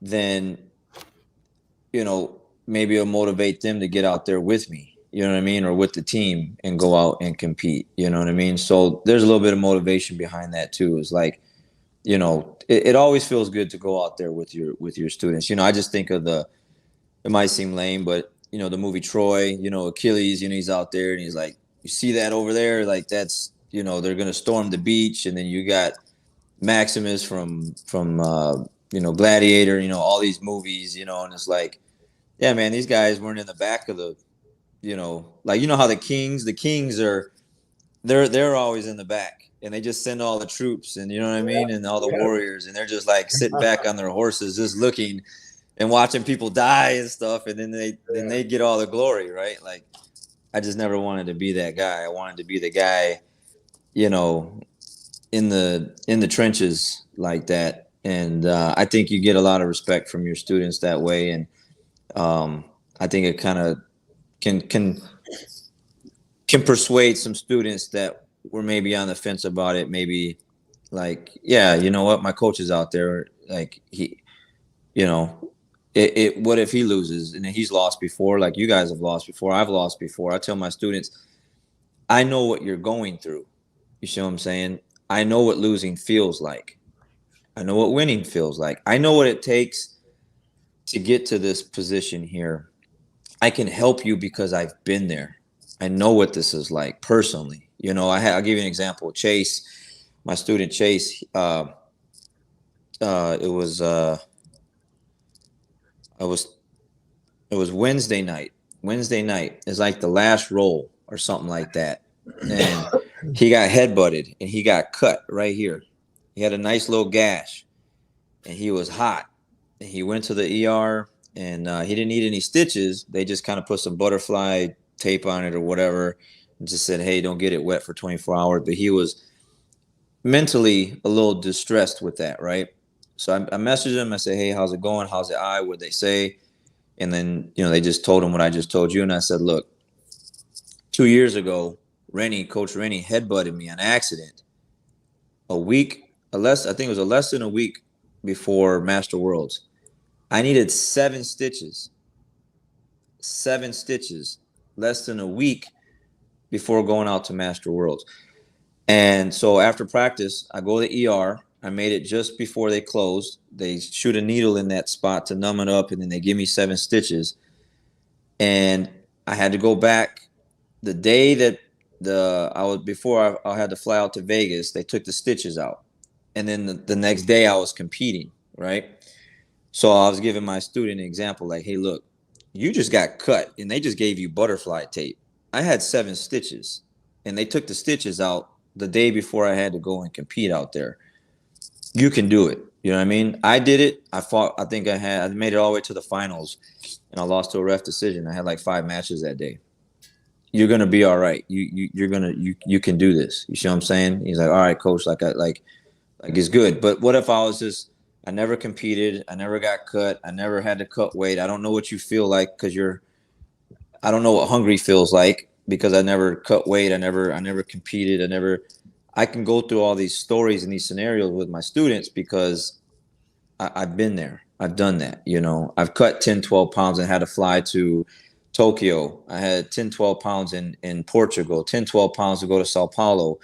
Speaker 2: then, maybe it'll motivate them to get out there with me, you know what I mean? Or with the team and go out and compete, you know what I mean? So there's a little bit of motivation behind that too. It's like, it always feels good to go out there with your students. I just think of it might seem lame, but the movie Troy, Achilles, he's out there and he's like, you see that over there? Like that's, they're going to storm the beach. And then you got Maximus from Gladiator, all these movies, and it's like, yeah, man, these guys weren't in the back of the, like, how the kings are, they're always in the back and they just send all the troops and you know what I mean? And all the warriors and they're just like sitting back on their horses, just looking and watching people die and stuff. And then they get all the glory, right? Like, I just never wanted to be that guy. I wanted to be the guy, in the trenches like that. And I think you get a lot of respect from your students that way. And I think it kind of can persuade some students that were maybe on the fence about it. Maybe like, yeah, you know what? My coach is out there. Like he, what if he loses and he's lost before? Like you guys have lost before. I've lost before. I tell my students, I know what you're going through. You see what I'm saying? I know what losing feels like. I know what winning feels like. I know what it takes to get to this position here. I can help you because I've been there. I know what this is like personally. I'll give you an example. Chase, my student Chase, it was Wednesday night. Wednesday night is like the last roll or something like that. And he got headbutted and he got cut right here. He had a nice little gash and he was hot. And he went to the ER and he didn't need any stitches. They just kind of put some butterfly tape on it or whatever and just said, hey, don't get it wet for 24 hours. But he was mentally a little distressed with that, right? So I messaged him. I said, hey, how's it going? How's the eye? What'd they say? And then, they just told him what I just told you. And I said, look, 2 years ago, Coach Rennie headbutted me on accident. I think it was less than a week before Master Worlds. I needed 7 stitches. 7 stitches, less than a week before going out to Master Worlds. And so after practice, I go to the ER. I made it just before they closed. They shoot a needle in that spot to numb it up, and then they give me 7 stitches. And I had to go back the day that I had to fly out to Vegas. They took the stitches out, and then the next day I was competing, right? So I was giving my student an example, like, hey, look, you just got cut, and they just gave you butterfly tape. I had 7 stitches, and they took the stitches out the day before I had to go and compete out there. You can do it. You know what I mean? I did it. I fought. I think I made it all the way to the finals, and I lost to a ref decision. I had like 5 matches that day. You're gonna be all right. You can do this. You see what I'm saying? He's like, all right, coach. Like it's good. But what if I never competed. I never got cut. I never had to cut weight. I don't know what you feel like I don't know what hungry feels like because I never cut weight. I never competed. I can go through all these stories and these scenarios with my students because I've been there. I've done that. I've cut 10, 12 pounds and had to fly to Tokyo. I had 10, 12 pounds in Portugal, 10, 12 pounds to go to Sao Paulo.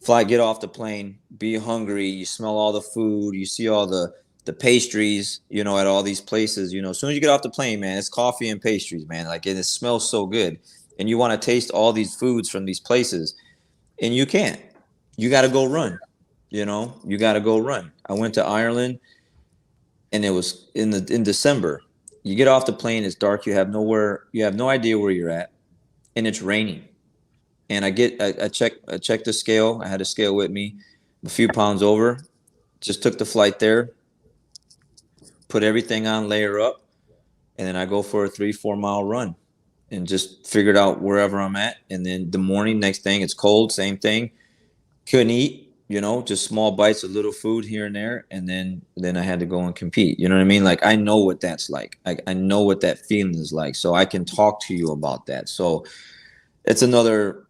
Speaker 2: Get off the plane, be hungry. You smell all the food. You see all the pastries, at all these places. As soon as you get off the plane, man, it's coffee and pastries, man. Like, and it smells so good. And you want to taste all these foods from these places. And you can't. You got to go run. You got to go run. I went to Ireland, and it was in December. You get off the plane, it's dark. You have no idea where you're at, and it's raining. And I checked the scale. I had a scale with me, a few pounds over. Just took the flight there, put everything on, layer up, and then I go for a 3-4 mile run, and just figured out wherever I'm at. And then the morning, next thing, it's cold, same thing. Couldn't eat. Just small bites of little food here and there. And then I had to go and compete. You know what I mean? Like, I know what that's like. I know what that feeling is like. So I can talk to you about that. So it's another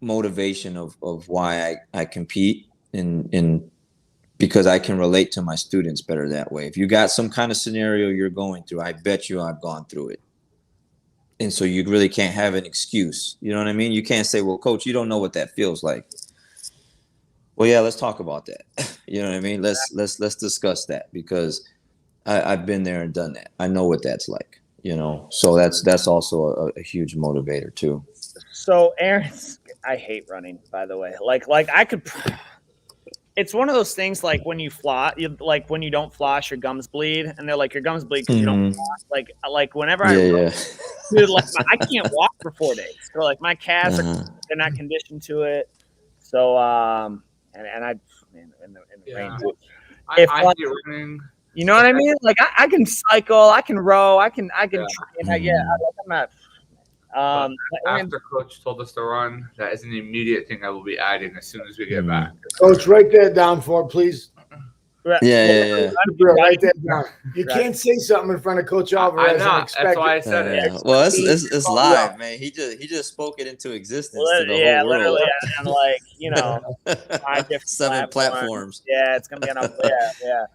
Speaker 2: motivation of why I compete in because I can relate to my students better that way. If you got some kind of scenario you're going through, I bet you I've gone through it. And so you really can't have an excuse. You know what I mean? You can't say, well, coach, you don't know what that feels like. Well, yeah, let's talk about that. You know what I mean? Let's discuss that because I've been there and done that. I know what that's like. So that's also a huge motivator too.
Speaker 1: So Aaron, I hate running, by the way. Like I could. It's one of those things like when you floss, like when you don't floss, your gums bleed, and they're like your gums bleed because you don't floss. Like whenever I run, dude, like I can't walk for 4 days. So like my calves they're not conditioned to it. So and I in the rain. Dude.
Speaker 4: I hate running.
Speaker 1: You know what I mean? Like I can cycle, I can row, I can train. I'm not.
Speaker 4: After Coach told us to run, that is an immediate thing I will be adding as soon as we get back.
Speaker 3: Coach, write that down for please.
Speaker 2: Yeah.
Speaker 3: Write that down. You can't say something in front of Coach Alvarez and expect
Speaker 4: that's why I said it.
Speaker 2: Well, it's live, man. He just spoke it into existence to the whole world.
Speaker 1: Literally, and like 5 different
Speaker 2: 7 platforms.
Speaker 1: Yeah, it's gonna be on. Yeah.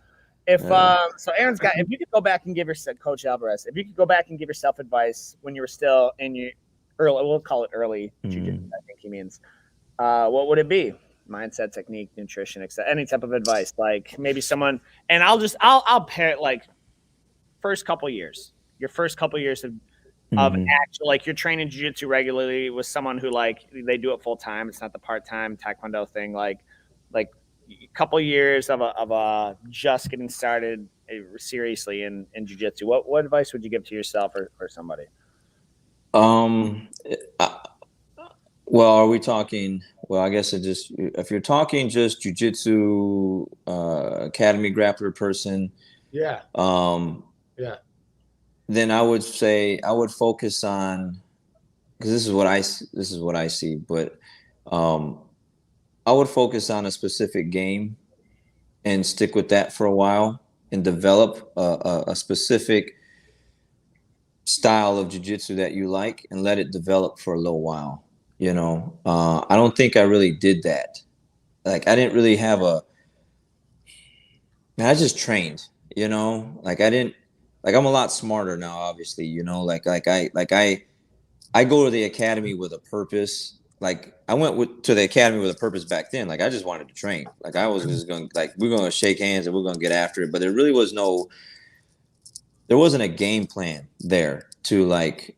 Speaker 1: If so, Aaron's got. If you could go back and give yourself, Coach Alvarez, if you could go back and give yourself advice when you were still in your early, we'll call it early jiu-jitsu, I think he means. What would it be? Mindset, technique, nutrition, etc. Any type of advice, like maybe someone. And I'll pair it like your first couple years of actual, like you're training jiu-jitsu regularly with someone who like they do it full time. It's not the part-time taekwondo thing. Like a couple years of a just getting started seriously in jiu-jitsu. What advice would you give to yourself or somebody?
Speaker 2: Well, are we talking? Well, I guess if you're talking just jiu-jitsu academy grappler person, then I would say I would focus on, because this is what I see, but I would focus on a specific game and stick with that for a while and develop a specific style of jiu-jitsu that you like and let it develop for a little while. I don't think I really did that. Like I didn't really have I just trained, like I didn't, like I'm a lot smarter now, obviously, like I go to the academy with a purpose. Like I went to the academy with a purpose back then. Like I just wanted to train. Like I was just going, like we're going to shake hands and we're going to get after it. But there wasn't a game plan there to like,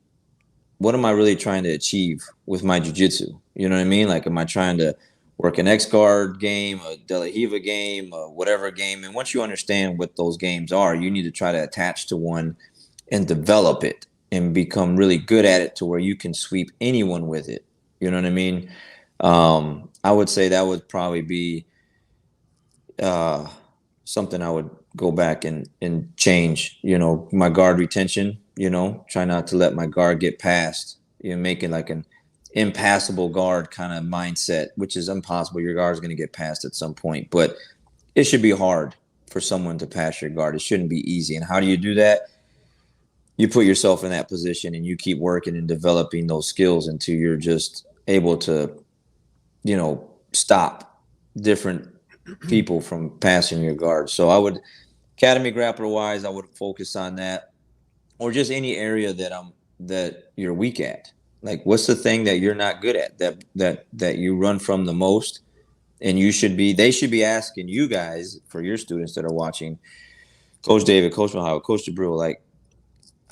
Speaker 2: what am I really trying to achieve with my jiu-jitsu? You know what I mean? Like, am I trying to work an X-guard game, a De La Riva game, a whatever game? And once you understand what those games are, you need to try to attach to one and develop it and become really good at it to where you can sweep anyone with it. You know what I mean? I would say that would probably be something I would go back and change, my guard retention, try not to let my guard get past, making like an impassable guard kind of mindset, which is impossible. Your guard is going to get past at some point, but it should be hard for someone to pass your guard. It shouldn't be easy. And how do you do that? You put yourself in that position and you keep working and developing those skills until you're just able to, stop different people from passing your guard. So I would, academy grappler wise, I would focus on that, or just any area that you're weak at. Like, what's the thing that you're not good at that you run from the most? And they should be asking you guys, for your students that are watching, Coach David, Coach Mahal, Coach DeBrew, like,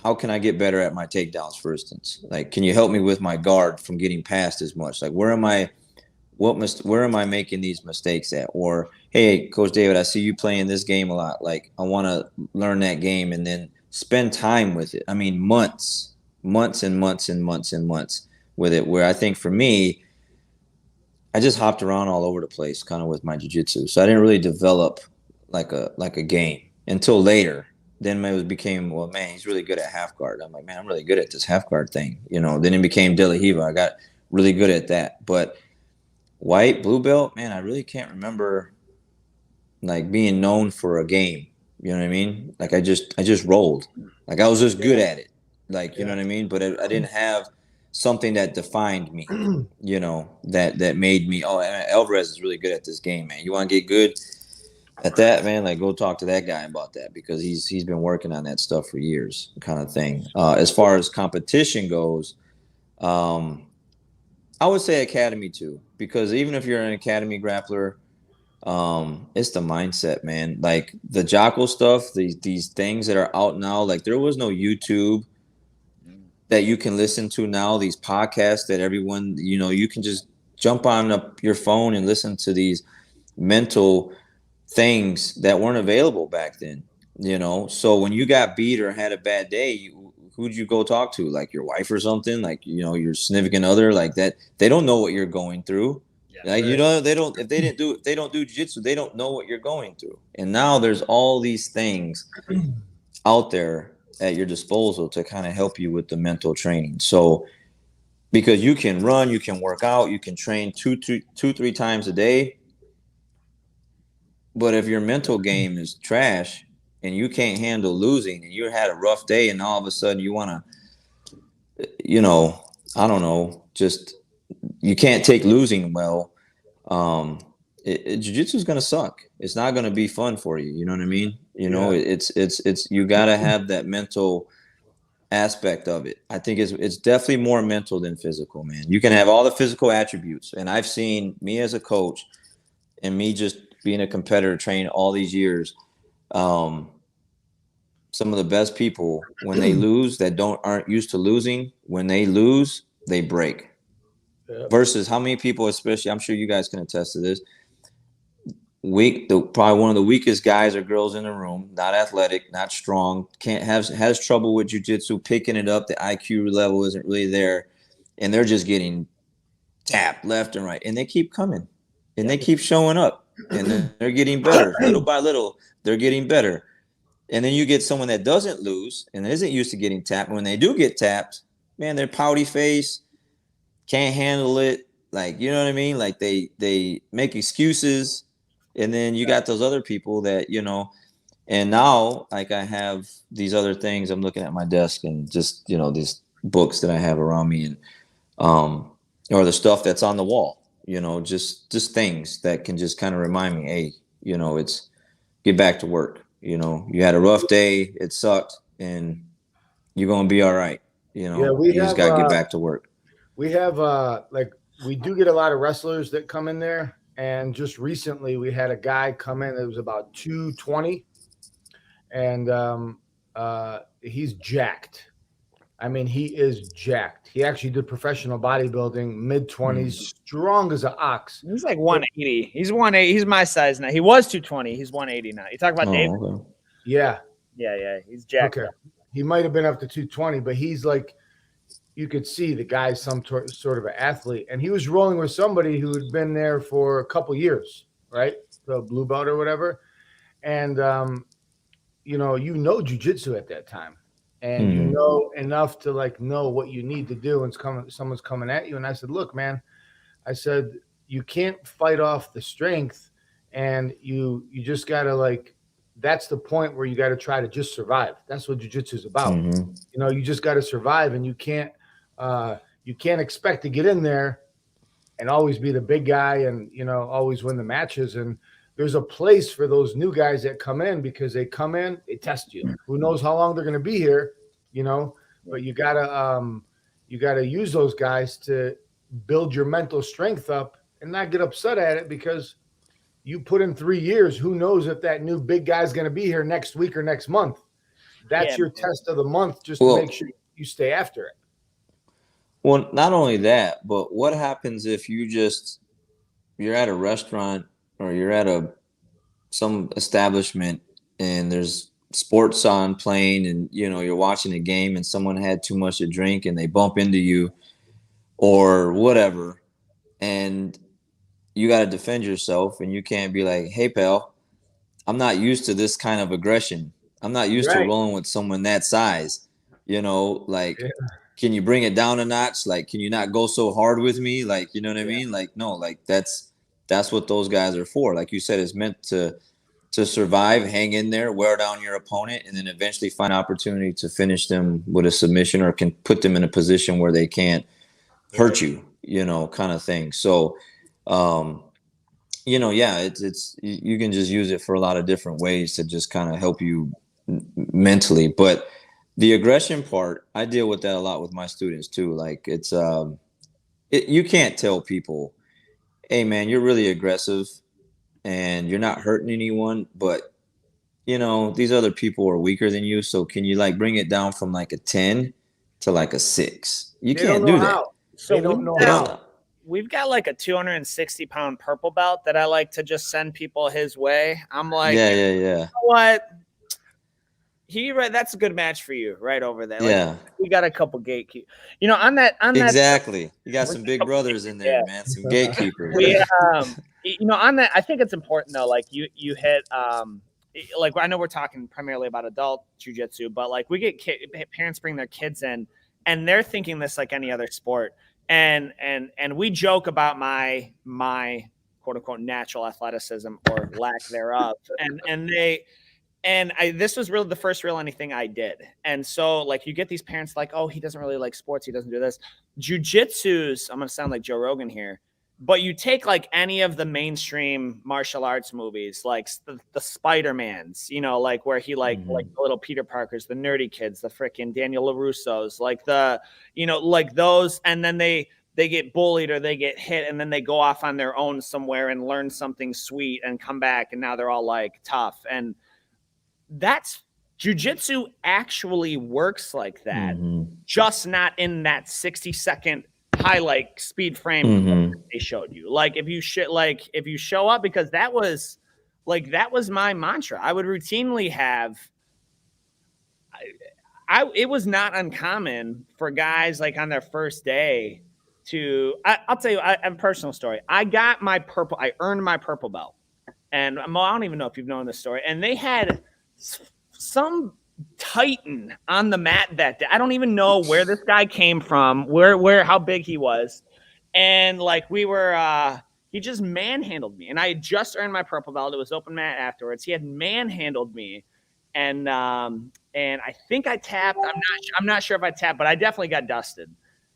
Speaker 2: how can I get better at my takedowns, for instance? Like, can you help me with my guard from getting past as much? Like, where am I making these mistakes at? Or, hey, Coach David, I see you playing this game a lot. Like, I want to learn that game and then spend time with it. I mean, months and months and months and months with it, where I think for me, I just hopped around all over the place kind of with my jiu-jitsu. So I didn't really develop like a game until later. Then it became, well, man, he's really good at half guard. I'm like, man, I'm really good at this half guard thing. Then it became De La Riva. I got really good at that. But white, blue belt, man, I really can't remember like being known for a game. You know what I mean? Like I just rolled. Like I was just good at it. Like, you know what I mean? But I didn't have something that defined me, that made me, oh, Alvarez is really good at this game, man. You want to get good at that, man? Like, go talk to that guy about that, because he's been working on that stuff for years, kind of thing. As far as competition goes, I would say academy too, because even if you're an academy grappler, it's the mindset, man. Like the Jocko stuff, these things that are out now, like there was no YouTube that you can listen to now, these podcasts that everyone, you can just jump on your phone and listen to these mental things that weren't available back then, So when you got beat or had a bad day, who'd you go talk to? Like your wife or something, like, your significant other, like that. They don't know what you're going through.
Speaker 1: Yeah,
Speaker 2: Like, they don't, if they don't do jiu-jitsu, they don't know what you're going through. And now there's all these things out there at your disposal to kind of help you with the mental training. So because you can run, you can work out, you can train two, 3 times a day. But if your mental game is trash and you can't handle losing and you had a rough day and all of a sudden you want to, I don't know, just you can't take losing well, jiu-jitsu is going to suck. It's not going to be fun for you. You know what I mean? It's you got to have that mental aspect of it. I think it's definitely more mental than physical, man. You can have all the physical attributes. And I've seen me as a coach and me just being a competitor, training all these years, some of the best people, when they lose, that aren't used to losing, when they lose, they break. Yep. Versus how many people, especially, I'm sure you guys can attest to this, probably one of the weakest guys or girls in the room, not athletic, not strong, has trouble with jiu-jitsu, picking it up, the IQ level isn't really there, and they're just getting tapped left and right, and they keep coming, and they keep showing up, and they're getting better. Little by little, they're getting better. And then you get someone that doesn't lose and isn't used to getting tapped. When they do get tapped, man, they're pouty face, can't handle it. Like, you know what I mean? Like they make excuses. And then you got those other people that, and now like I have these other things. I'm looking at my desk and just, these books that I have around me and, or the stuff that's on the wall, just things that can just kind of remind me, hey, it's get back to work. You had a rough day, it sucked, and you're going to be all right. You just got to get back to work.
Speaker 3: We have, we do get a lot of wrestlers that come in there. And just recently we had a guy come in that was about 220 and he's jacked. I mean, he is jacked. He actually did professional bodybuilding, mid-20s, strong as an ox.
Speaker 1: He's like 180. He's 180. He's my size now. He was 220. He's 180 now. You talk about Dave?
Speaker 3: Okay. Yeah.
Speaker 1: Yeah. He's jacked.
Speaker 3: Okay. He might have been up to 220, but he's like, you could see the guy's some sort of an athlete. And he was rolling with somebody who had been there for a couple years, right? The blue belt or whatever. And, jiu-jitsu at that time. And you know enough to know what you need to do. And someone's coming at you. And I said, look, man, you can't fight off the strength. And you just got to that's the point where you got to try to just survive. That's what jiu-jitsu is about. You just got to survive, and you can't expect to get in there and always be the big guy and, always win the matches. And there's a place for those new guys that come in because they come in, they test you. Who knows how long they're going to be here, but you gotta use those guys to build your mental strength up and not get upset at it because you put in 3 years. Who knows if that new big guy's going to be here next week or next month? That's your test of the month, just to make sure you stay after it.
Speaker 2: Well, not only that, but what happens if you're at a restaurant or you're at some establishment and there's sports on playing and, you're watching a game and someone had too much to drink and they bump into you or whatever, and you got to defend yourself and you can't be like, hey, pal, I'm not used to this kind of aggression. I'm not used to rolling with someone that size, Can you bring it down a notch? Can you not go so hard with me? You know what I mean? No, that's what those guys are for. Like you said, it's meant to survive, hang in there, wear down your opponent, and then eventually find opportunity to finish them with a submission or can put them in a position where they can't hurt you, kind of thing. So, it's you can just use it for a lot of different ways to just kind of help you mentally. But the aggression part, I deal with that a lot with my students too. It's you can't tell people, hey man, you're really aggressive and you're not hurting anyone, but these other people are weaker than you. So can you bring it down from a 10 to like a 6. You
Speaker 3: They
Speaker 2: can't
Speaker 3: don't know
Speaker 2: do that.
Speaker 3: how.
Speaker 1: So
Speaker 3: They don't know
Speaker 2: They
Speaker 3: how.
Speaker 2: don't.
Speaker 1: we've got like a 260-pound purple belt that I like to just send people his way. I'm like,
Speaker 2: Yeah,
Speaker 1: you
Speaker 2: yeah,
Speaker 1: know what? That's a good match for you right over there. Like,
Speaker 2: yeah.
Speaker 1: we got a couple gatekeepers. You know, on that,
Speaker 2: Exactly. You got some big brothers in there,
Speaker 1: Yeah.
Speaker 2: man. Some gatekeepers.
Speaker 1: we, you know, on that, I think it's important though. Like you hit, like I know we're talking primarily about adult jujitsu, but like we get parents bring their kids in, and they're thinking this like any other sport, and we joke about my quote unquote natural athleticism or lack thereof, and this was really the first real anything I did. And so like you get these parents like, oh, he doesn't really like sports. He doesn't do this. Jiu-jitsu's, I'm going to sound like Joe Rogan here, but you take like any of the mainstream martial arts movies, like the Spider-Mans, you know, like where he like the little Peter Parkers, the nerdy kids, the freaking Daniel LaRusso's, like the, you know, like those. And then they get bullied or they get hit and then they go off on their own somewhere and learn something sweet and come back. And now they're all like tough. And that's jiu-jitsu actually works like that, just not in that 60-second highlight speed frame they showed you. Like if you show up, because that was my mantra. I would routinely have, it was not uncommon for guys like on their first day to, I'll tell you a personal story. I earned my purple belt, and I don't even know if you've known this story, and they had some titan on the mat that day. I don't even know where this guy came from, how big he was. And like we were, he just manhandled me, and I had just earned my purple belt. It was open mat afterwards. He had manhandled me, and I think I tapped. I'm not sure if I tapped, but I definitely got dusted.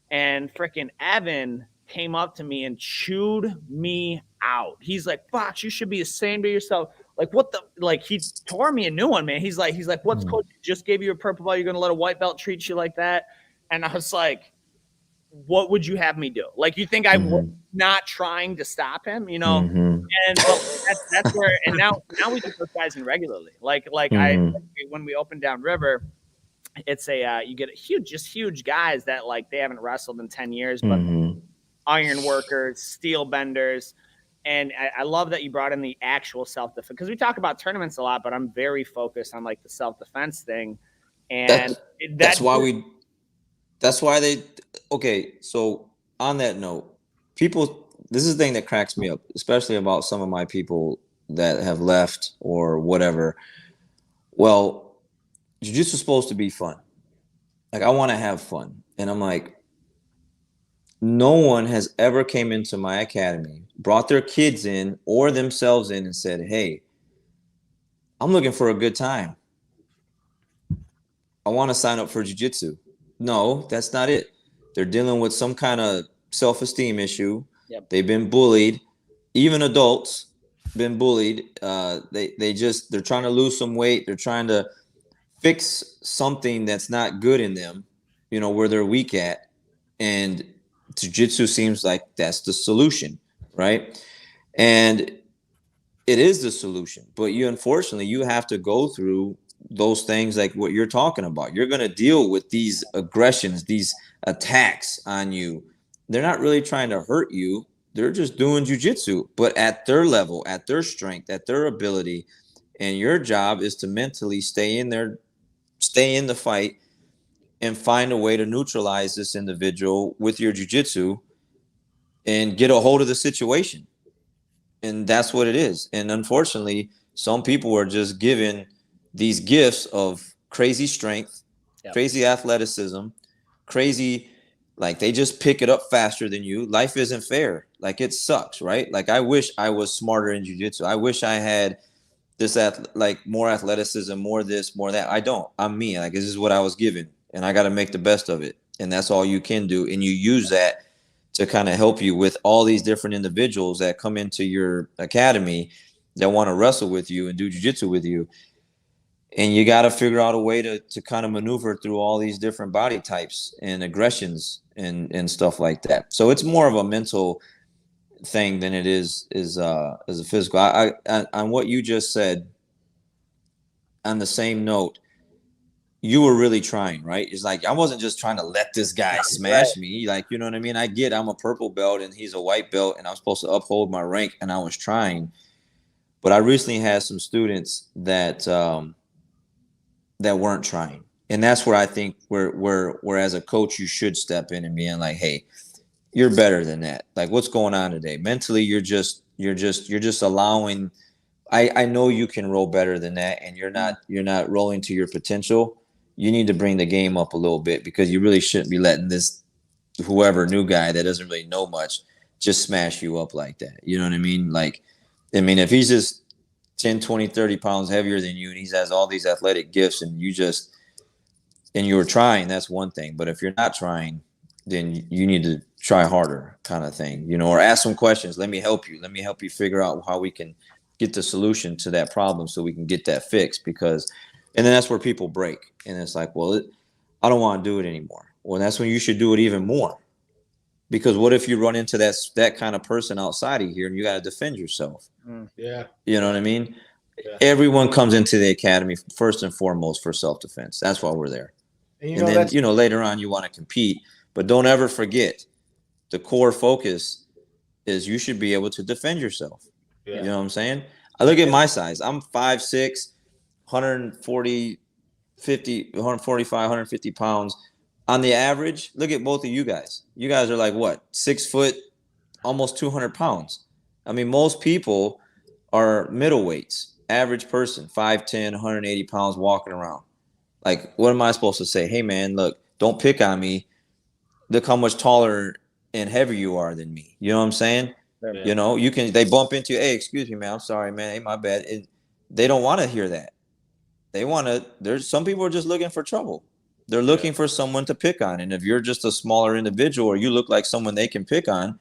Speaker 1: And freaking Evan came up to me and chewed me out. He's like, "Fox, you should be ashamed of yourself." Like, what the, like, he tore me a new one, man. He's like, what's coach just gave you a purple belt? You're going to let a white belt treat you like that? And I was like, what would you have me do? Like, you think I was not trying to stop him, you know? And that's where, and now we do those guys in regularly. Like when we open down river, it's you get huge guys that like, they haven't wrestled in 10 years, but iron workers, steel benders. And I love that you brought in the actual self-defense, because we talk about tournaments a lot, but I'm very focused on like the self-defense thing. And
Speaker 2: okay. So on that note, this is the thing that cracks me up, especially about some of my people that have left or whatever. Well, jiu-jitsu is supposed to be fun. Like, I want to have fun. And I'm like, no one has ever came into my academy, brought their kids in or themselves in and said, hey, I'm looking for a good time. I want to sign up for jiu-jitsu. No, that's not it. They're dealing with some kind of self-esteem issue.
Speaker 1: Yep.
Speaker 2: They've been bullied. Even adults been bullied. They're trying to lose some weight. They're trying to fix something that's not good in them, you know, where they're weak at. And jiu-jitsu seems like that's the solution, right? And it is the solution, but unfortunately you have to go through those things like what you're talking about. You're going to deal with these aggressions, these attacks on you. They're not really trying to hurt you. They're just doing jiu-jitsu, but at their level, at their strength, at their ability. And your job is to mentally stay in the fight, and find a way to neutralize this individual with your jiu-jitsu and get a hold of the situation. And that's what it is. And unfortunately, some people are just given these gifts of crazy strength, crazy athleticism, crazy, like they just pick it up faster than you. Life isn't fair. Like, it sucks, right? Like, I wish I was smarter in jiu-jitsu. I wish I had this more athleticism, more this, more that. I don't. I'm me. Like, this is what I was given, and I got to make the best of it. And that's all you can do. And you use that to kind of help you with all these different individuals that come into your academy that want to wrestle with you and do jiu-jitsu with you. And you got to figure out a way to kind of maneuver through all these different body types and aggressions and stuff like that. So it's more of a mental thing than it is a physical. I on what you just said, on the same note, you were really trying, right? It's like I wasn't just trying to let this guy smash me. Like, you know what I mean? I'm a purple belt and he's a white belt, and I'm supposed to uphold my rank, and I was trying. But I recently had some students that that weren't trying. And that's where I think where as a coach you should step in and being like, hey, you're better than that. Like, what's going on today? Mentally, you're just allowing. I know you can roll better than that, and you're not rolling to your potential. You need to bring the game up a little bit, because you really shouldn't be letting this whoever new guy that doesn't really know much just smash you up like that. You know what I mean? Like, I mean, if he's just 10, 20, 30 pounds heavier than you and he has all these athletic gifts and you were trying, that's one thing. But if you're not trying, then you need to try harder, kind of thing, you know, or ask some questions. Let me help you. Let me help you figure out how we can get the solution to that problem so we can get that fixed, and then that's where people break. And it's like, well, I don't want to do it anymore. Well, that's when you should do it even more, because what if you run into that kind of person outside of here and you got to defend yourself?
Speaker 3: Yeah.
Speaker 2: You know what I mean?
Speaker 3: Yeah.
Speaker 2: Everyone comes into the academy first and foremost for self-defense. That's why we're there. And then, you know, later on you want to compete, but don't ever forget the core focus is you should be able to defend yourself. Yeah. You know what I'm saying? I look at my size. I'm 5'6", 145, 150 pounds. On the average, look at both of you guys. You guys are like, what, 6 foot, almost 200 pounds. I mean, most people are middleweights. Average person, 5'10", 180 pounds walking around. Like, what am I supposed to say? Hey, man, look, don't pick on me. Look how much taller and heavier you are than me. You know what I'm saying? Yeah. You know, they bump into you. Hey, excuse me, man. I'm sorry, man. Hey, my bad. They don't want to hear that. There's some people are just looking for trouble. They're looking for someone to pick on. And if you're just a smaller individual or you look like someone they can pick on,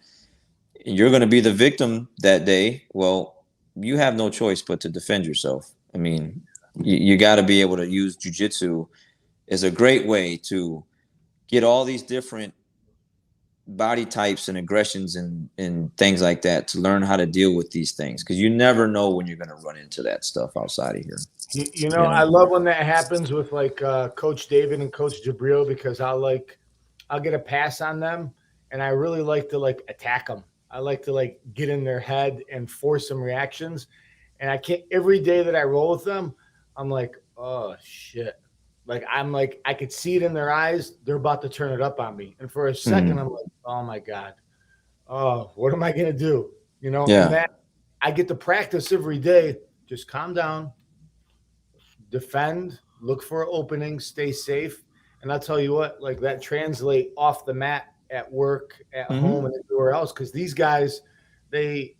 Speaker 2: you're going to be the victim that day. Well, you have no choice but to defend yourself. I mean, you got to be able to use jiu-jitsu as a great way to get all these different body types and aggressions and things like that, to learn how to deal with these things, because you never know when you're going to run into that stuff outside of here.
Speaker 3: You know, I love when that happens with like Coach David and Coach Jabril, because I'll get a pass on them, and I really like to like attack them. I like to like get in their head and force some reactions. And I can't, every day that I roll with them, I'm like, oh shit. Like, I could see it in their eyes. They're about to turn it up on me. And for a second, I'm like, oh my God. Oh, what am I going to do? You know, and that I get to practice every day. Just calm down, defend, look for openings, stay safe. And I'll tell you what, like, that translate off the mat at work, at home, and everywhere else. Cause these guys, they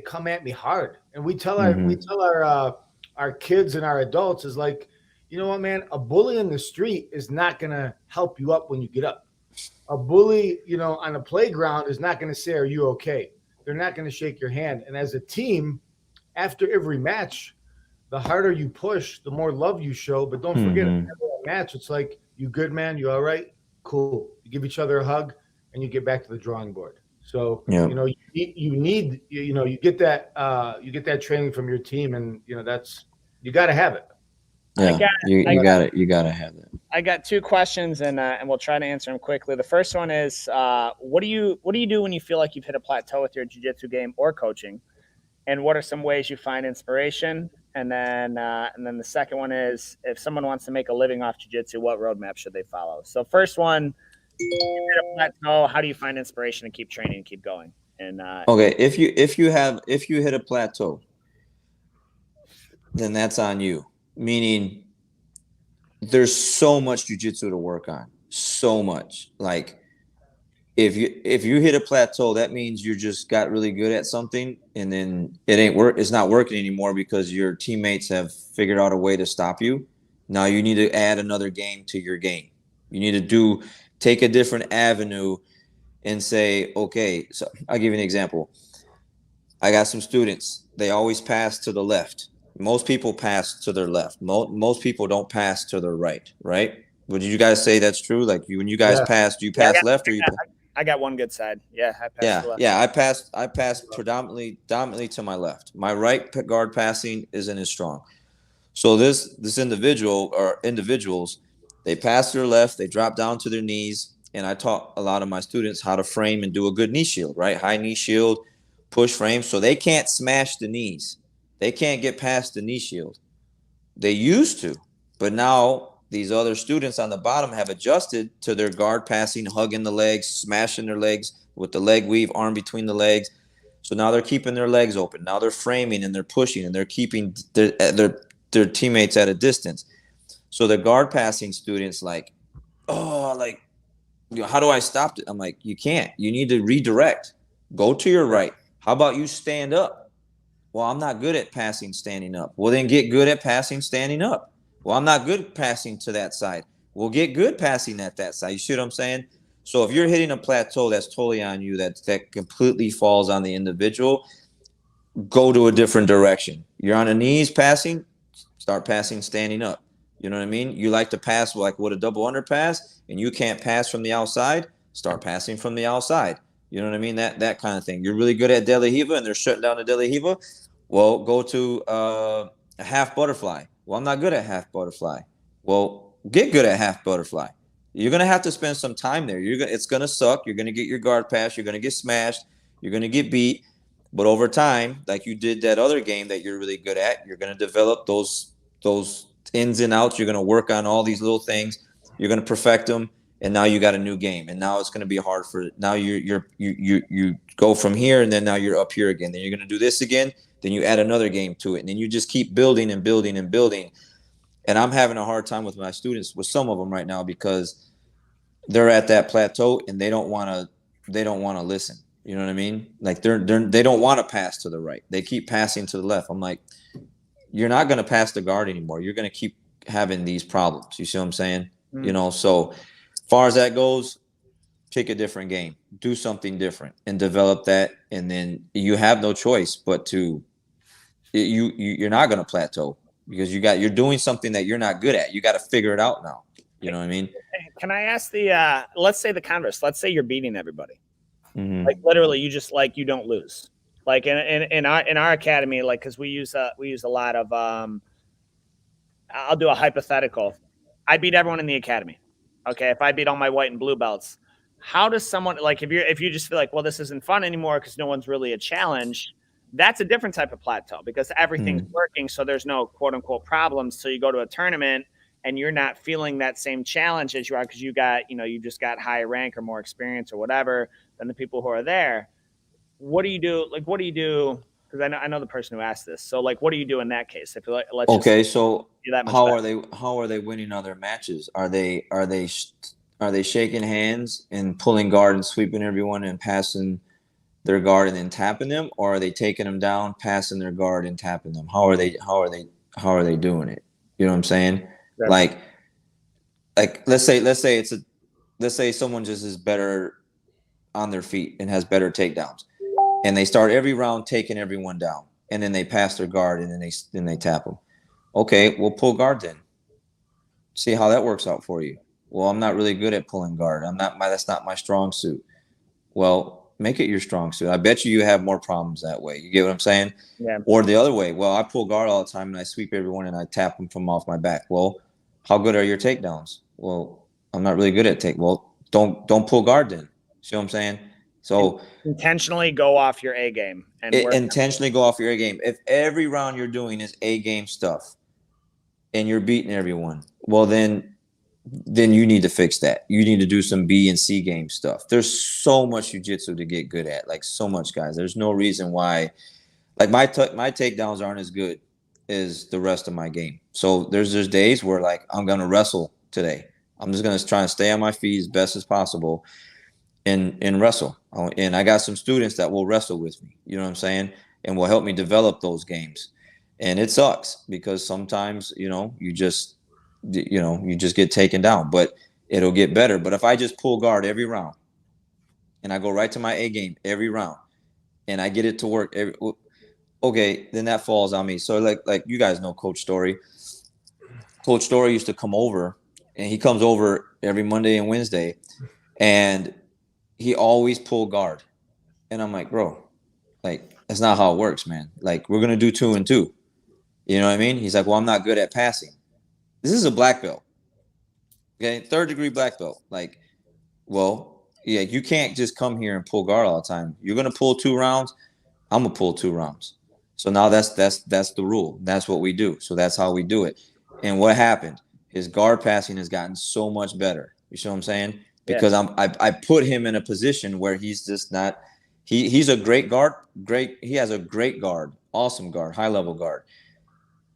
Speaker 3: come at me hard. And we tell our kids and our adults is like, you know what, man, a bully in the street is not going to help you up when you get up. A bully, you know, on a playground is not going to say, are you okay? They're not going to shake your hand. And as a team, after every match, the harder you push, the more love you show. But don't forget, after that match, it's like, you good, man? You all right? Cool. You give each other a hug, and you get back to the drawing board. So, you know, you get that training from your team, and, you know, you got to have it.
Speaker 2: Yeah, you got to have that.
Speaker 1: I got two questions, and we'll try to answer them quickly. The first one is, what do you do when you feel like you've hit a plateau with your jiu-jitsu game or coaching, and what are some ways you find inspiration? And then the second one is, if someone wants to make a living off jiu-jitsu, what roadmap should they follow? So first one, you hit a plateau. How do you find inspiration and keep training and keep going? And
Speaker 2: okay, if you hit a plateau, then that's on you. Meaning, there's so much jiu-jitsu to work on. So much. Like, if you hit a plateau, that means you just got really good at something, and then it's not working anymore because your teammates have figured out a way to stop you. Now you need to add another game to your game. You need to take a different avenue and say, okay, so I'll give you an example. I got some students. They always pass to the left. Most people pass to their left. Most people don't pass to their right, right? Would you guys say that's true? Like, when you guys pass, do you pass left or you?
Speaker 1: I got one good side. Yeah, I passed to left.
Speaker 2: Yeah. I pass predominantly to my left. My right guard passing isn't as strong. So this individual or individuals, they pass their left, they drop down to their knees, and I taught a lot of my students how to frame and do a good knee shield, right? High knee shield, push frame, so they can't smash the knees. They can't get past the knee shield. They used to, but now these other students on the bottom have adjusted to their guard passing, hugging the legs, smashing their legs with the leg weave, arm between the legs. So now they're keeping their legs open. Now they're framing and they're pushing and they're keeping their teammates at a distance. So the guard passing students like, oh, like, you know, how do I stop it? I'm like, you can't. You need to redirect. Go to your right. How about you stand up? Well, I'm not good at passing standing up. Well, then get good at passing standing up. Well, I'm not good at passing to that side. Well, get good passing at that side. You see what I'm saying? So if you're hitting a plateau that's totally on you, that completely falls on the individual, go to a different direction. You're on the knees passing, start passing standing up. You know what I mean? You like to pass like with a double underpass, and you can't pass from the outside, start passing from the outside. You know what I mean? That kind of thing. You're really good at De La Hiva, and they're shutting down the De La Hiva. Well, go to a half butterfly. Well, I'm not good at half butterfly. Well, get good at half butterfly. You're gonna have to spend some time there. It's gonna suck. You're gonna get your guard pass. You're gonna get smashed. You're gonna get beat. But over time, like you did that other game that you're really good at, you're gonna develop those ins and outs. You're gonna work on all these little things. You're gonna perfect them, and now you got a new game. And now it's gonna be hard for now. You go from here, and then now you're up here again. Then you're gonna do this again. Then you add another game to it, and then you just keep building and building and building. And I'm having a hard time with my students, with some of them right now, because they're at that plateau and they don't want to listen. You know what I mean? Like they don't want to pass to the right. They keep passing to the left. I'm like, you're not going to pass the guard anymore. You're going to keep having these problems. You see what I'm saying? Mm. You know, so far as that goes, pick a different game, do something different and develop that. And then you have no choice but to, you're not going to plateau because you're doing something that you're not good at. You got to figure it out now. You know what I mean?
Speaker 1: Can I ask let's say the converse, let's say you're beating everybody.
Speaker 2: Mm-hmm.
Speaker 1: Like literally you just like, you don't lose. Like in our academy, like, cause we use a lot of, I'll do a hypothetical. I beat everyone in the academy. Okay. If I beat all my white and blue belts, how does someone, like, if you just feel like, well, this isn't fun anymore because no one's really a challenge, that's a different type of plateau because everything's working. So there's no quote unquote problems. So you go to a tournament and you're not feeling that same challenge as you are because you got, you just got higher rank or more experience or whatever than the people who are there. What do you do? Like, what do you do? Because I know the person who asked this. So, like, what do you do in that case? If let's
Speaker 2: so how are they winning other matches? Are they shaking hands and pulling guard and sweeping everyone and passing their guard and then tapping them, or are they taking them down, passing their guard and tapping them? How are they doing it? You know what I'm saying? Yeah. Like let's say someone just is better on their feet and has better takedowns, and they start every round taking everyone down, and then they pass their guard and then they tap them. Okay, we'll pull guard then. See how that works out for you. Well, I'm not really good at pulling guard. That's not my strong suit. Well, make it your strong suit. I bet you have more problems that way. You get what I'm saying?
Speaker 1: Yeah.
Speaker 2: Or the other way. Well, I pull guard all the time and I sweep everyone and I tap them from off my back. Well, how good are your takedowns? Well, I'm not really good at Well, don't pull guard then. See what I'm saying? So
Speaker 1: intentionally go off your A game and
Speaker 2: intentionally go off your A game. If every round you're doing is A game stuff and you're beating everyone, well then you need to fix that. You need to do some B and C game stuff. There's so much jiu-jitsu to get good at, like so much, guys. There's no reason why, like my takedowns aren't as good as the rest of my game. So there's days where like I'm gonna wrestle today. I'm just gonna try and stay on my feet as best as possible and wrestle. And I got some students that will wrestle with me. You know what I'm saying? And will help me develop those games. And it sucks because sometimes you just get taken down, but it'll get better. But if I just pull guard every round and I go right to my A game every round and I get it to work, okay, then that falls on me. So like you guys know Coach Story. Coach Story used to come over, and he comes over every Monday and Wednesday, and he always pulled guard. And I'm like, bro, like that's not how it works, man. Like we're gonna do 2 and 2. You know what I mean? He's like, well, I'm not good at passing. This is a black belt. Okay, 3rd degree black belt. Like, well, yeah, you can't just come here and pull guard all the time. You're gonna pull 2 rounds. I'm gonna pull 2 rounds. So now that's the rule. That's what we do. So that's how we do it. And what happened? His guard passing has gotten so much better. You see what I'm saying? Because I put him in a position where he's just not. He's a great guard. He has a great guard, awesome guard, high level guard.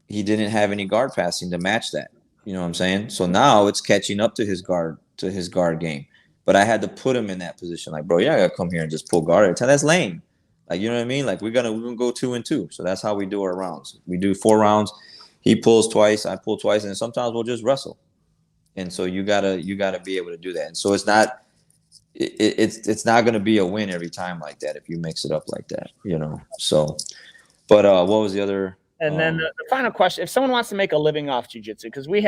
Speaker 2: He didn't have any guard passing to match that. You know what I'm saying? So now it's catching up to his guard game. But I had to put him in that position. Like, bro, yeah, I gotta come here and just pull guard every time. That's lame. Like, you know what I mean? Like, we're gonna go 2 and 2. So that's how we do our rounds. We do 4 rounds. He pulls twice, I pull twice, and sometimes we'll just wrestle. And so you gotta be able to do that. And so it's not gonna be a win every time like that if you mix it up like that, you know. So, but what was the other?
Speaker 1: And then the final question: if someone wants to make a living off jiu-jitsu, because we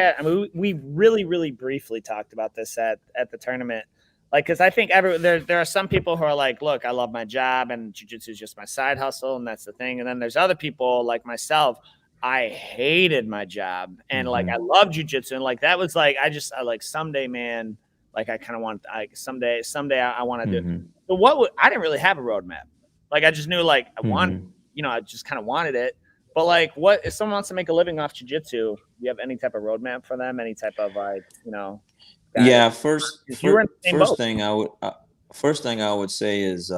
Speaker 1: really, really briefly talked about this at the tournament. Like, because I think there are some people who are like, look, I love my job and jiu-jitsu is just my side hustle, and that's the thing. And then there's other people like myself. I hated my job and like I love jiu-jitsu, and like that was like I like someday, man, like I kind of want someday I want to do it. But I didn't really have a roadmap. Like I just knew like I wanted, you know, I just kind of wanted it. But like, what if someone wants to make a living off jiu-jitsu? Do you have any type of roadmap for them? Any type of like, you know?
Speaker 2: Yeah, first thing I would say is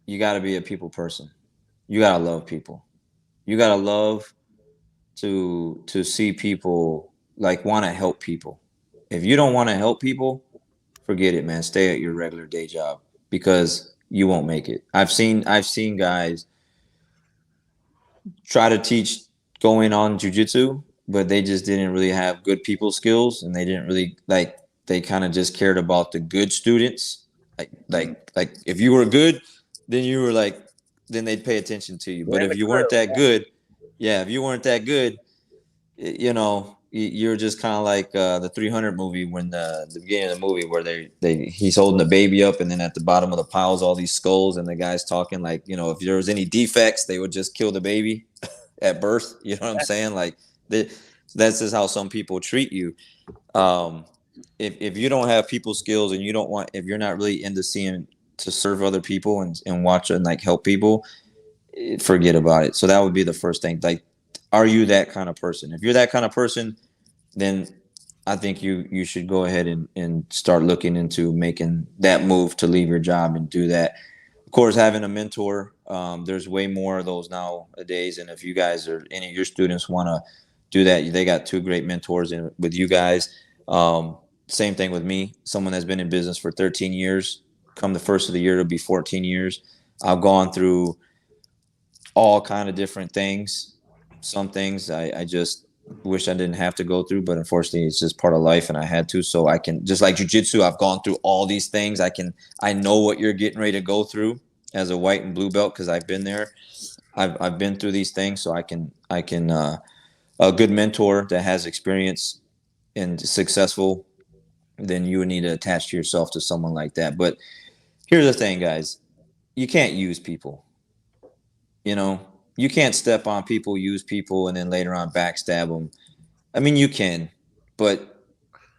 Speaker 2: you got to be a people person. You got to love people. You got to love to see people, like, want to help people. If you don't want to help people, forget it, man. Stay at your regular day job because you won't make it. I've seen guys try to teach going on jiu-jitsu, but they just didn't really have good people skills, and they didn't really they kind of just cared about the good students. Like if you were good, then you were like, then they'd pay attention to you. But if you weren't that good, if you weren't that good, you know, you're just kind of like the 300 movie when the beginning of the movie where he's holding the baby up, and then at the bottom of the piles all these skulls, and the guy's talking like, you know, if there was any defects, they would just kill the baby at birth. You know what I'm saying? Like that's just how some people treat you. If you don't have people skills and if you're not really into seeing to serve other people and watch and like help people, forget about it. So that would be the first thing. Like, are you that kind of person? If you're that kind of person, then I think you should go ahead and start looking into making that move to leave your job and do that. Of course, having a mentor, there's way more of those nowadays. And if you guys or any of your students want to do that, they got 2 great mentors with you guys. Same thing with me, someone that's been in business for 13 years. Come the first of the year, it'll be 14 years. I've gone through all kind of different things. Some things I just wish I didn't have to go through, but unfortunately it's just part of life and I had to. So I can, just like jiu-jitsu, I've gone through all these things. I know what you're getting ready to go through as a white and blue belt, because I've been there. I've been through these things. So I can a good mentor that has experience and successful, then you would need to attach to yourself to someone like that. But here's the thing, guys, you can't use people. You know, you can't step on people, use people, and then later on backstab them. I mean, you can, but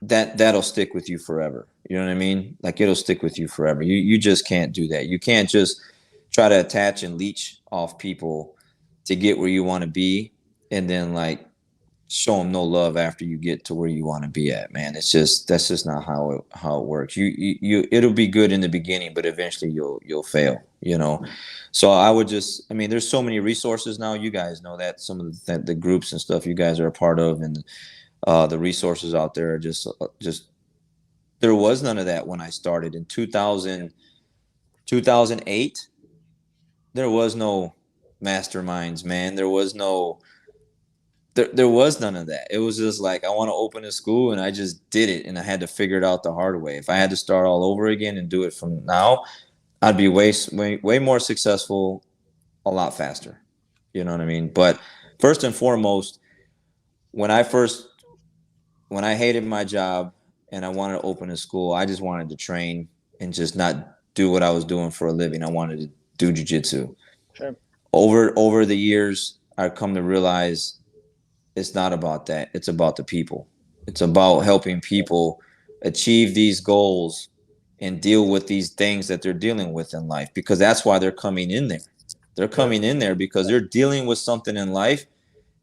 Speaker 2: that'll stick with you forever. You know what I mean? Like, it'll stick with you forever. You just can't do that. You can't just try to attach and leech off people to get where you want to be, and then like show them no love after you get to where you want to be at, man. That's just not how it works. It'll be good in the beginning, but eventually you'll fail, you know? So I would there's so many resources now. You guys know that some of the groups and stuff you guys are a part of, and the resources out there are just there was none of that when I started in 2008. There was no masterminds, man. There was none of that. It was just like, I want to open a school, and I just did it, and I had to figure it out the hard way. If I had to start all over again and do it from now, I'd be way more successful a lot faster. You know what I mean? But first and foremost, when I hated my job and I wanted to open a school, I just wanted to train and just not do what I was doing for a living. I wanted to do jiu-jitsu. Sure. Over the years, I've come to realize it's not about that. It's about the people. It's about helping people achieve these goals and deal with these things that they're dealing with in life, because that's why they're coming in there. They're coming in there because they're dealing with something in life,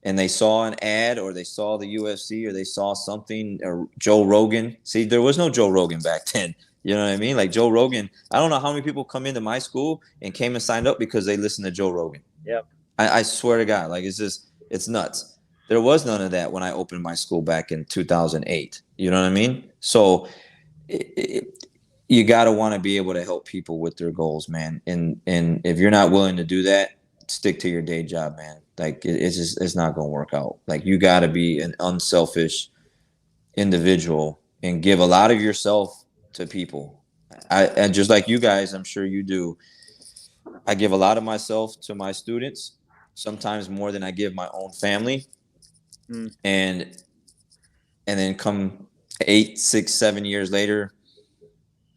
Speaker 2: and they saw an ad, or they saw the UFC, or they saw something, or Joe Rogan. See, there was no Joe Rogan back then. You know what I mean? Like Joe Rogan, I don't know how many people come into my school and came and signed up because they listened to Joe Rogan.
Speaker 1: Yep.
Speaker 2: I swear to God, like it's nuts. There was none of that when I opened my school back in 2008. You know what I mean? So you got to want to be able to help people with their goals, man. And if you're not willing to do that, stick to your day job, man. Like it's not going to work out. Like you got to be an unselfish individual and give a lot of yourself to people. And just like you guys, I'm sure you do. I give a lot of myself to my students, sometimes more than I give my own family. And then come 8, 6, 7 years later,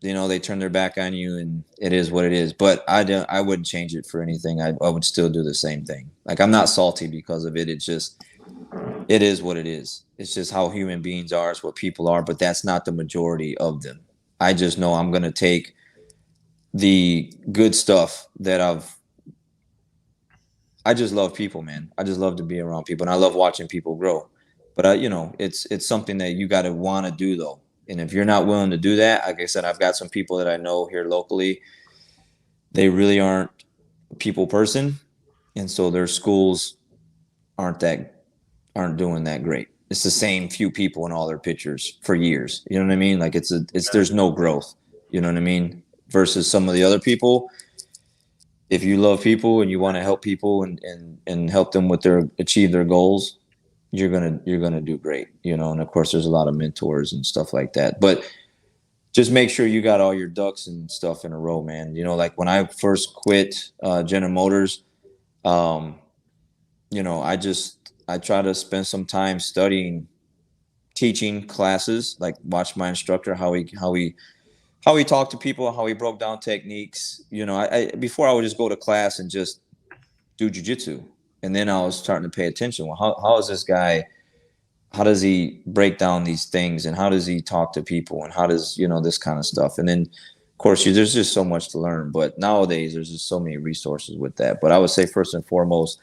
Speaker 2: you know, they turn their back on you, and it is what it is. But I wouldn't change it for anything. I would still do the same thing. Like, I'm not salty because of it. It's just, it is what it is. It's just how human beings are. It's what people are. But that's not the majority of them. I just know I'm going to take the good stuff that I just love people, man. I just love to be around people, and I love watching people grow. But you know, it's something that you got to want to do, though. And if you're not willing to do that, like I said, I've got some people that I know here locally. They really aren't a people person, and so their schools aren't doing that great. It's the same few people in all their pictures for years. You know what I mean? Like there's no growth. You know what I mean? Versus some of the other people. If you love people and you want to help people and help them with achieve their goals, you're gonna do great, you know. And of course, there's a lot of mentors and stuff like that. But just make sure you got all your ducks and stuff in a row, man. You know, like when I first quit General Motors, you know, I try to spend some time studying, teaching classes, like watch my instructor how he talked to people, how he broke down techniques. You know, before I would just go to class and just do jiu-jitsu. And then I was starting to pay attention. Well, how is this guy, how does he break down these things, and how does he talk to people, and how does, you know, this kind of stuff. And then, of course, there's just so much to learn. But nowadays, there's just so many resources with that. But I would say first and foremost,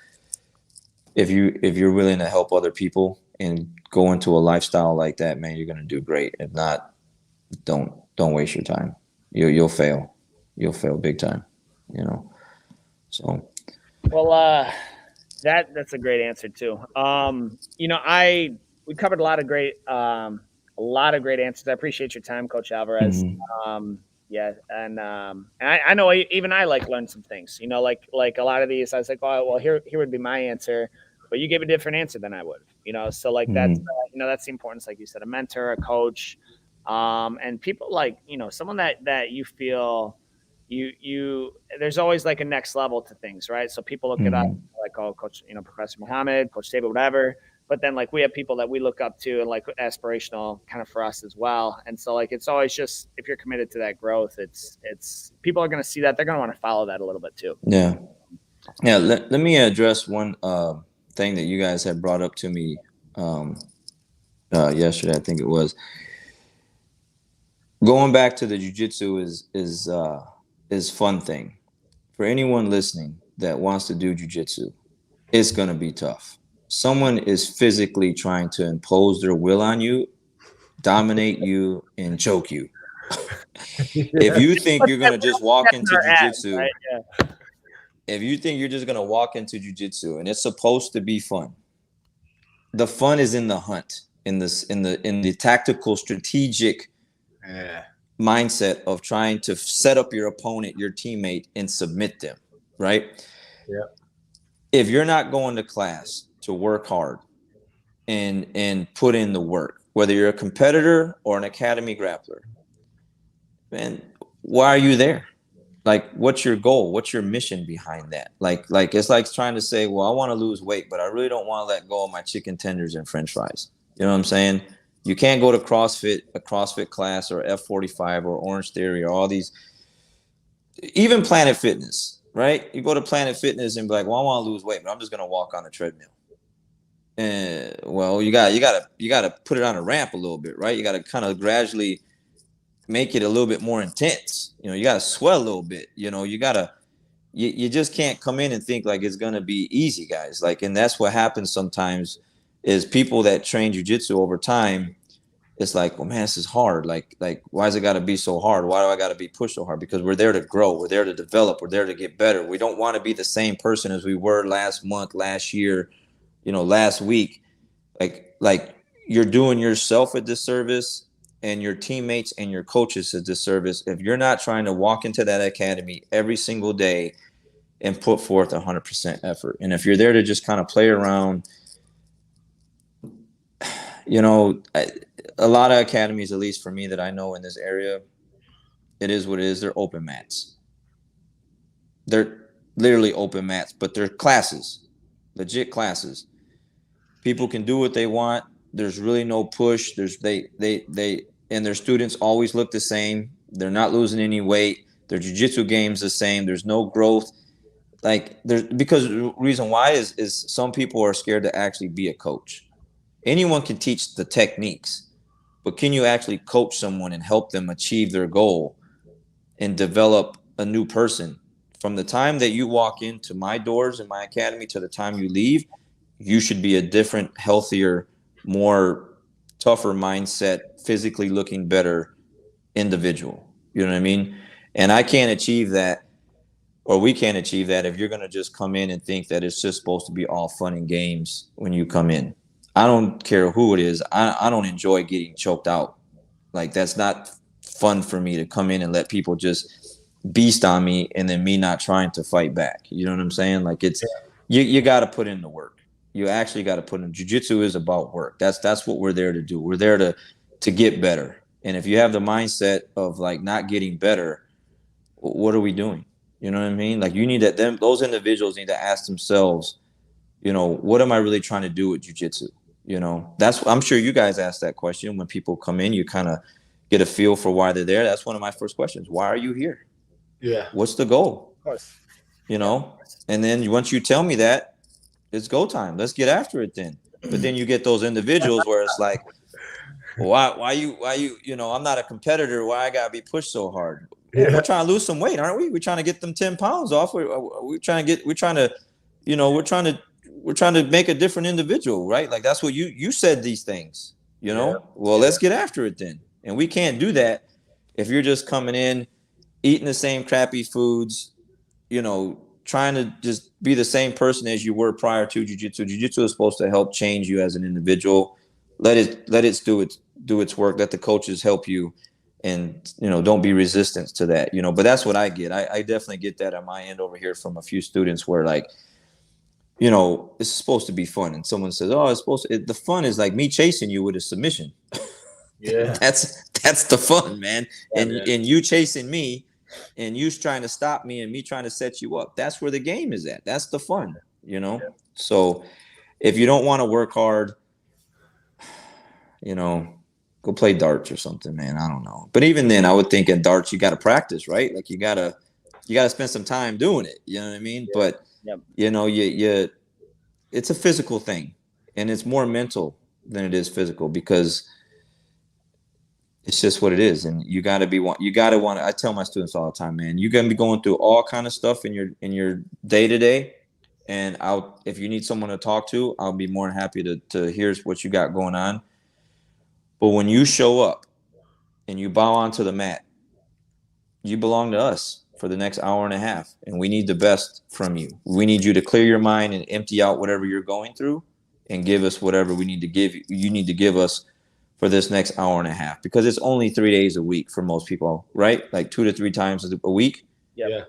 Speaker 2: if you're willing to help other people and go into a lifestyle like that, man, you're going to do great. If not, don't waste your time. You'll fail. You'll fail big time, you know. So,
Speaker 1: well, that's a great answer too. You know, we covered a lot of great answers. I appreciate your time, Coach Alvarez.
Speaker 2: mm-hmm.
Speaker 1: Yeah, and I know even I like learned some things. You know, like a lot of these, I was like, oh, well, here would be my answer, but you gave a different answer than I would. You know, so like that's you know, that's the importance, like you said, a mentor, a coach, and people like, you know, someone that you feel you there's always like a next level to things, right? So people look at us like, oh, Coach, you know, Professor Muhammad, Coach David, whatever. But then like we have people that we look up to and like aspirational kind of for us as well. And so like it's always just, if you're committed to that growth, it's people are going to see that, they're going to want to follow that a little bit too.
Speaker 2: Yeah. Let me address one thing that you guys had brought up to me yesterday. I think it was going back to the jiu-jitsu is fun thing for anyone listening that wants to do jiu-jitsu. It's going to be tough. Someone is physically trying to impose their will on you, dominate you, and choke you. If you think you're going to just walk into jiu-jitsu, right? Yeah. If you think you're just going to walk into jiu-jitsu and it's supposed to be fun, the fun is in the hunt, in the tactical, strategic mindset of trying to set up your opponent, your teammate, and submit them, right?
Speaker 3: Yeah.
Speaker 2: If you're not going to class to work hard and put in the work, whether you're a competitor or an academy grappler, man, why are you there? Like, what's your goal? What's your mission behind that? Like it's like trying to say, well, I want to lose weight, but I really don't want to let go of my chicken tenders and French fries. You know what I'm saying? You can't go to a CrossFit class or F45 or Orange Theory or all these, even Planet Fitness, right? You go to Planet Fitness and be like, well, I want to lose weight, but I'm just going to walk on the treadmill. Well, you gotta put it on a ramp a little bit, right? You gotta kind of gradually make it a little bit more intense. You know, you gotta sweat a little bit. You know, you just can't come in and think like it's gonna be easy, guys. Like, and that's what happens sometimes is people that train jiu-jitsu over time. It's like, well, man, this is hard. Like, why is it got to be so hard? Why do I got to be pushed so hard? Because we're there to grow. We're there to develop. We're there to get better. We don't want to be the same person as we were last month, last year, you know, last week. Like you're doing yourself a disservice and your teammates and your coaches a disservice if you're not trying to walk into that academy every single day and put forth 100% effort. And if you're there to just kind of play around, you know, a lot of academies, at least for me that I know in this area, it is what it is. They're open mats. They're literally open mats, but they're classes, legit classes. People can do what they want. There's really no push. And their students always look the same. They're not losing any weight. Their jiu-jitsu game's the same. There's no growth. Like because the reason why is some people are scared to actually be a coach. Anyone can teach the techniques. But can you actually coach someone and help them achieve their goal and develop a new person? From the time that you walk into my doors in my academy to the time you leave, you should be a different, healthier, more tougher mindset, physically looking better individual. You know what I mean? And I can't achieve that, or we can't achieve that if you're going to just come in and think that it's just supposed to be all fun and games when you come in. I don't care who it is. I don't enjoy getting choked out. Like, that's not fun for me to come in and let people just beast on me and then me not trying to fight back. You know what I'm saying? Like, it's you got to put in the work. You actually got to put in. Jiu-jitsu is about work. That's what we're there to do. We're there to get better. And if you have the mindset of like not getting better, what are we doing? You know what I mean? Like, you need those individuals need to ask themselves, you know, what am I really trying to do with jiu-jitsu? You know, I'm sure you guys ask that question when people come in. You kind of get a feel for why they're there. That's one of my first questions. Why are you here?
Speaker 3: Yeah.
Speaker 2: What's the goal?
Speaker 1: Of course.
Speaker 2: You know, and then once you tell me that, it's go time. Let's get after it then. But then you get those individuals where it's like, why you, you know, I'm not a competitor. Why I gotta be pushed so hard? Yeah. We're trying to lose some weight, aren't we? We're trying to get them 10 pounds off. We're trying to make a different individual, right? Like, that's what you said these things, you know? Yeah. Well, let's get after it then. And we can't do that if you're just coming in, eating the same crappy foods, you know, trying to just be the same person as you were prior to jiu-jitsu. Jiu-jitsu is supposed to help change you as an individual. Let it do its work. Let the coaches help you, and, you know, don't be resistant to that, you know. But that's what I get. I definitely get that on my end over here from a few students where, like, you know, it's supposed to be fun, and someone says, "Oh, it's supposed to." The fun is like me chasing you with a submission. Yeah, that's the fun, man. Yeah, and you chasing me, and you trying to stop me, and me trying to set you up. That's where the game is at. That's the fun, you know. Yeah. So, if you don't want to work hard, you know, go play darts or something, man. I don't know. But even then, I would think in darts you got to practice, right? Like, you gotta spend some time doing it. You know what I mean? Yeah. But you know, it's a physical thing, and it's more mental than it is physical, because it's just what it is. And you got to I tell my students all the time, man, you're going to be going through all kind of stuff in your day to day. And if you need someone to talk to, I'll be more than happy to hear what you got going on. But when you show up and you bow onto the mat, you belong to us for the next hour and a half, and we need the best from you. We need you to clear your mind and empty out whatever you're going through, and give us whatever we need to give you. You need to give us for this next hour and a half, because it's only 3 days a week for most people, right? Like 2 to 3 times a week. Yeah.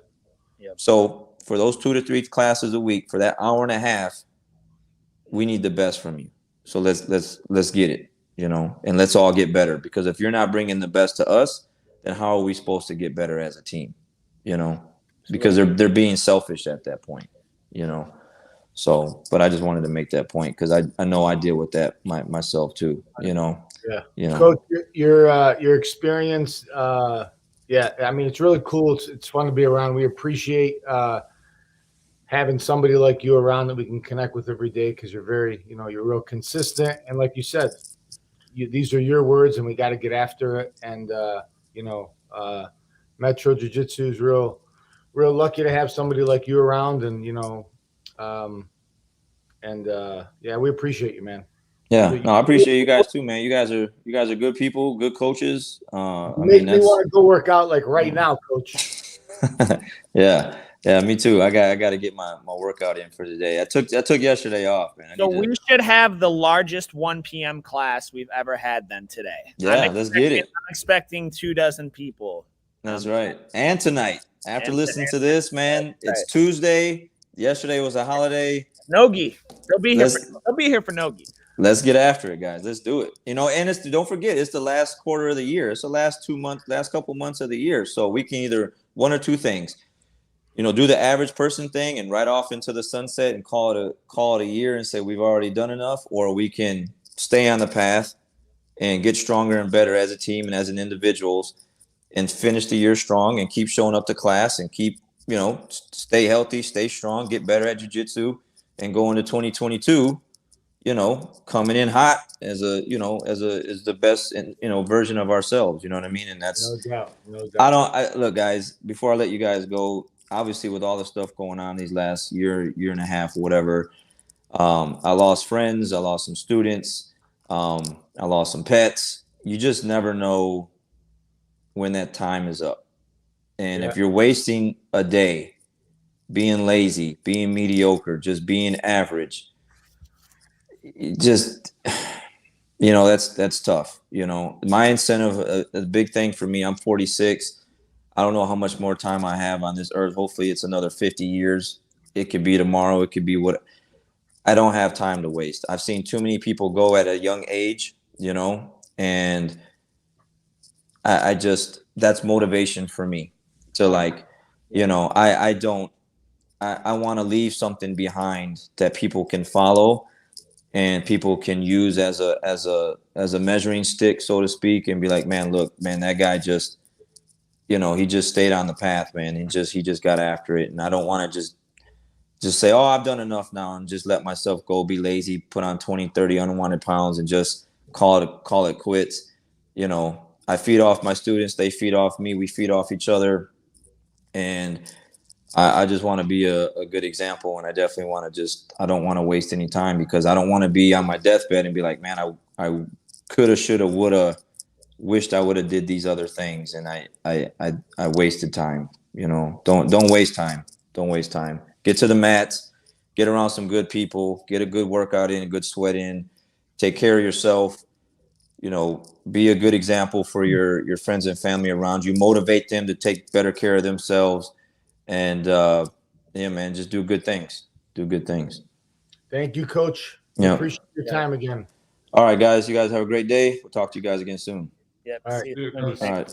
Speaker 2: So for those 2 to 3 classes a week, for that hour and a half, we need the best from you. So let's get it, you know, and let's all get better. Because if you're not bringing the best to us, then how are we supposed to get better as a team? You know, because they're being selfish at that point, you know. So, but I just wanted to make that point, because I know I deal with that myself too, you know. Yeah. You know.
Speaker 3: Coach, your experience, yeah, I mean, it's really cool. It's fun to be around. We appreciate having somebody like you around that we can connect with every day, because you're very, you're real consistent. And like you said, these are your words, and we got to get after it. And, Metro Jiu-Jitsu is real lucky to have somebody like you around. And, yeah, we appreciate you, man.
Speaker 2: Yeah, no, I appreciate you guys too, man. You guys are good people, good coaches.
Speaker 3: Make me want to go work out like right now, Coach.
Speaker 2: Yeah, me too. I got to get my workout in for today. I took yesterday off, man.
Speaker 1: So we should have the largest 1 p.m. class we've ever had then today.
Speaker 2: Yeah, let's get it.
Speaker 1: I'm expecting 24 people.
Speaker 2: That's right. And tonight, after listening to this, man, it's Tuesday. Yesterday was a holiday.
Speaker 1: Nogi, they'll be here for Nogi.
Speaker 2: Let's get after it, guys. Let's do it. And don't forget, it's the last quarter of the year. It's the last couple months of the year. So we can either one or two things, do the average person thing and ride off into the sunset and call it a year and say we've already done enough, or we can stay on the path and get stronger and better as a team and as an individuals and finish the year strong and keep showing up to class and keep, stay healthy, stay strong, get better at jiu-jitsu, and go into 2022. Coming in hot as the best, version of ourselves. You know what I mean? And that's
Speaker 3: no doubt.
Speaker 2: Look, guys, before I let you guys go, obviously with all the stuff going on these last year and a half, whatever, I lost friends. I lost some students. I lost some pets. You just never know when that time is up. And if you're wasting a day being lazy, being mediocre, just being average, that's tough. My incentive, a big thing for me, I'm 46. I don't know how much more time I have on this earth. Hopefully it's another 50 years. It could be tomorrow. It could be what. I don't have time to waste. I've seen too many people go at a young age, and I just, that's motivation for me to I want to leave something behind that people can follow and people can use as a measuring stick, so to speak, and be like, man, look, man, that guy just, he just stayed on the path, man. He just got after it. And I don't want to just say, oh, I've done enough now and just let myself go, be lazy, put on 20, 30 unwanted pounds and just call it quits. I feed off my students. They feed off me. We feed off each other. And I just want to be a good example. And I definitely want to I don't want to waste any time, because I don't want to be on my deathbed and be like, man, I coulda, shoulda, woulda, wished I would have did these other things. And I wasted time. Don't waste time. Don't waste time. Get to the mats, get around some good people, get a good workout in, a good sweat in, take care of yourself, be a good example for your friends and family around you, motivate them to take better care of themselves. And man, just do good things. Do good things.
Speaker 3: Thank you, Coach.
Speaker 2: Yeah.
Speaker 3: Appreciate your time again.
Speaker 2: All right, guys. You guys have a great day. We'll talk to you guys again soon.
Speaker 1: Yep.
Speaker 3: All right.
Speaker 1: See you.
Speaker 2: All right.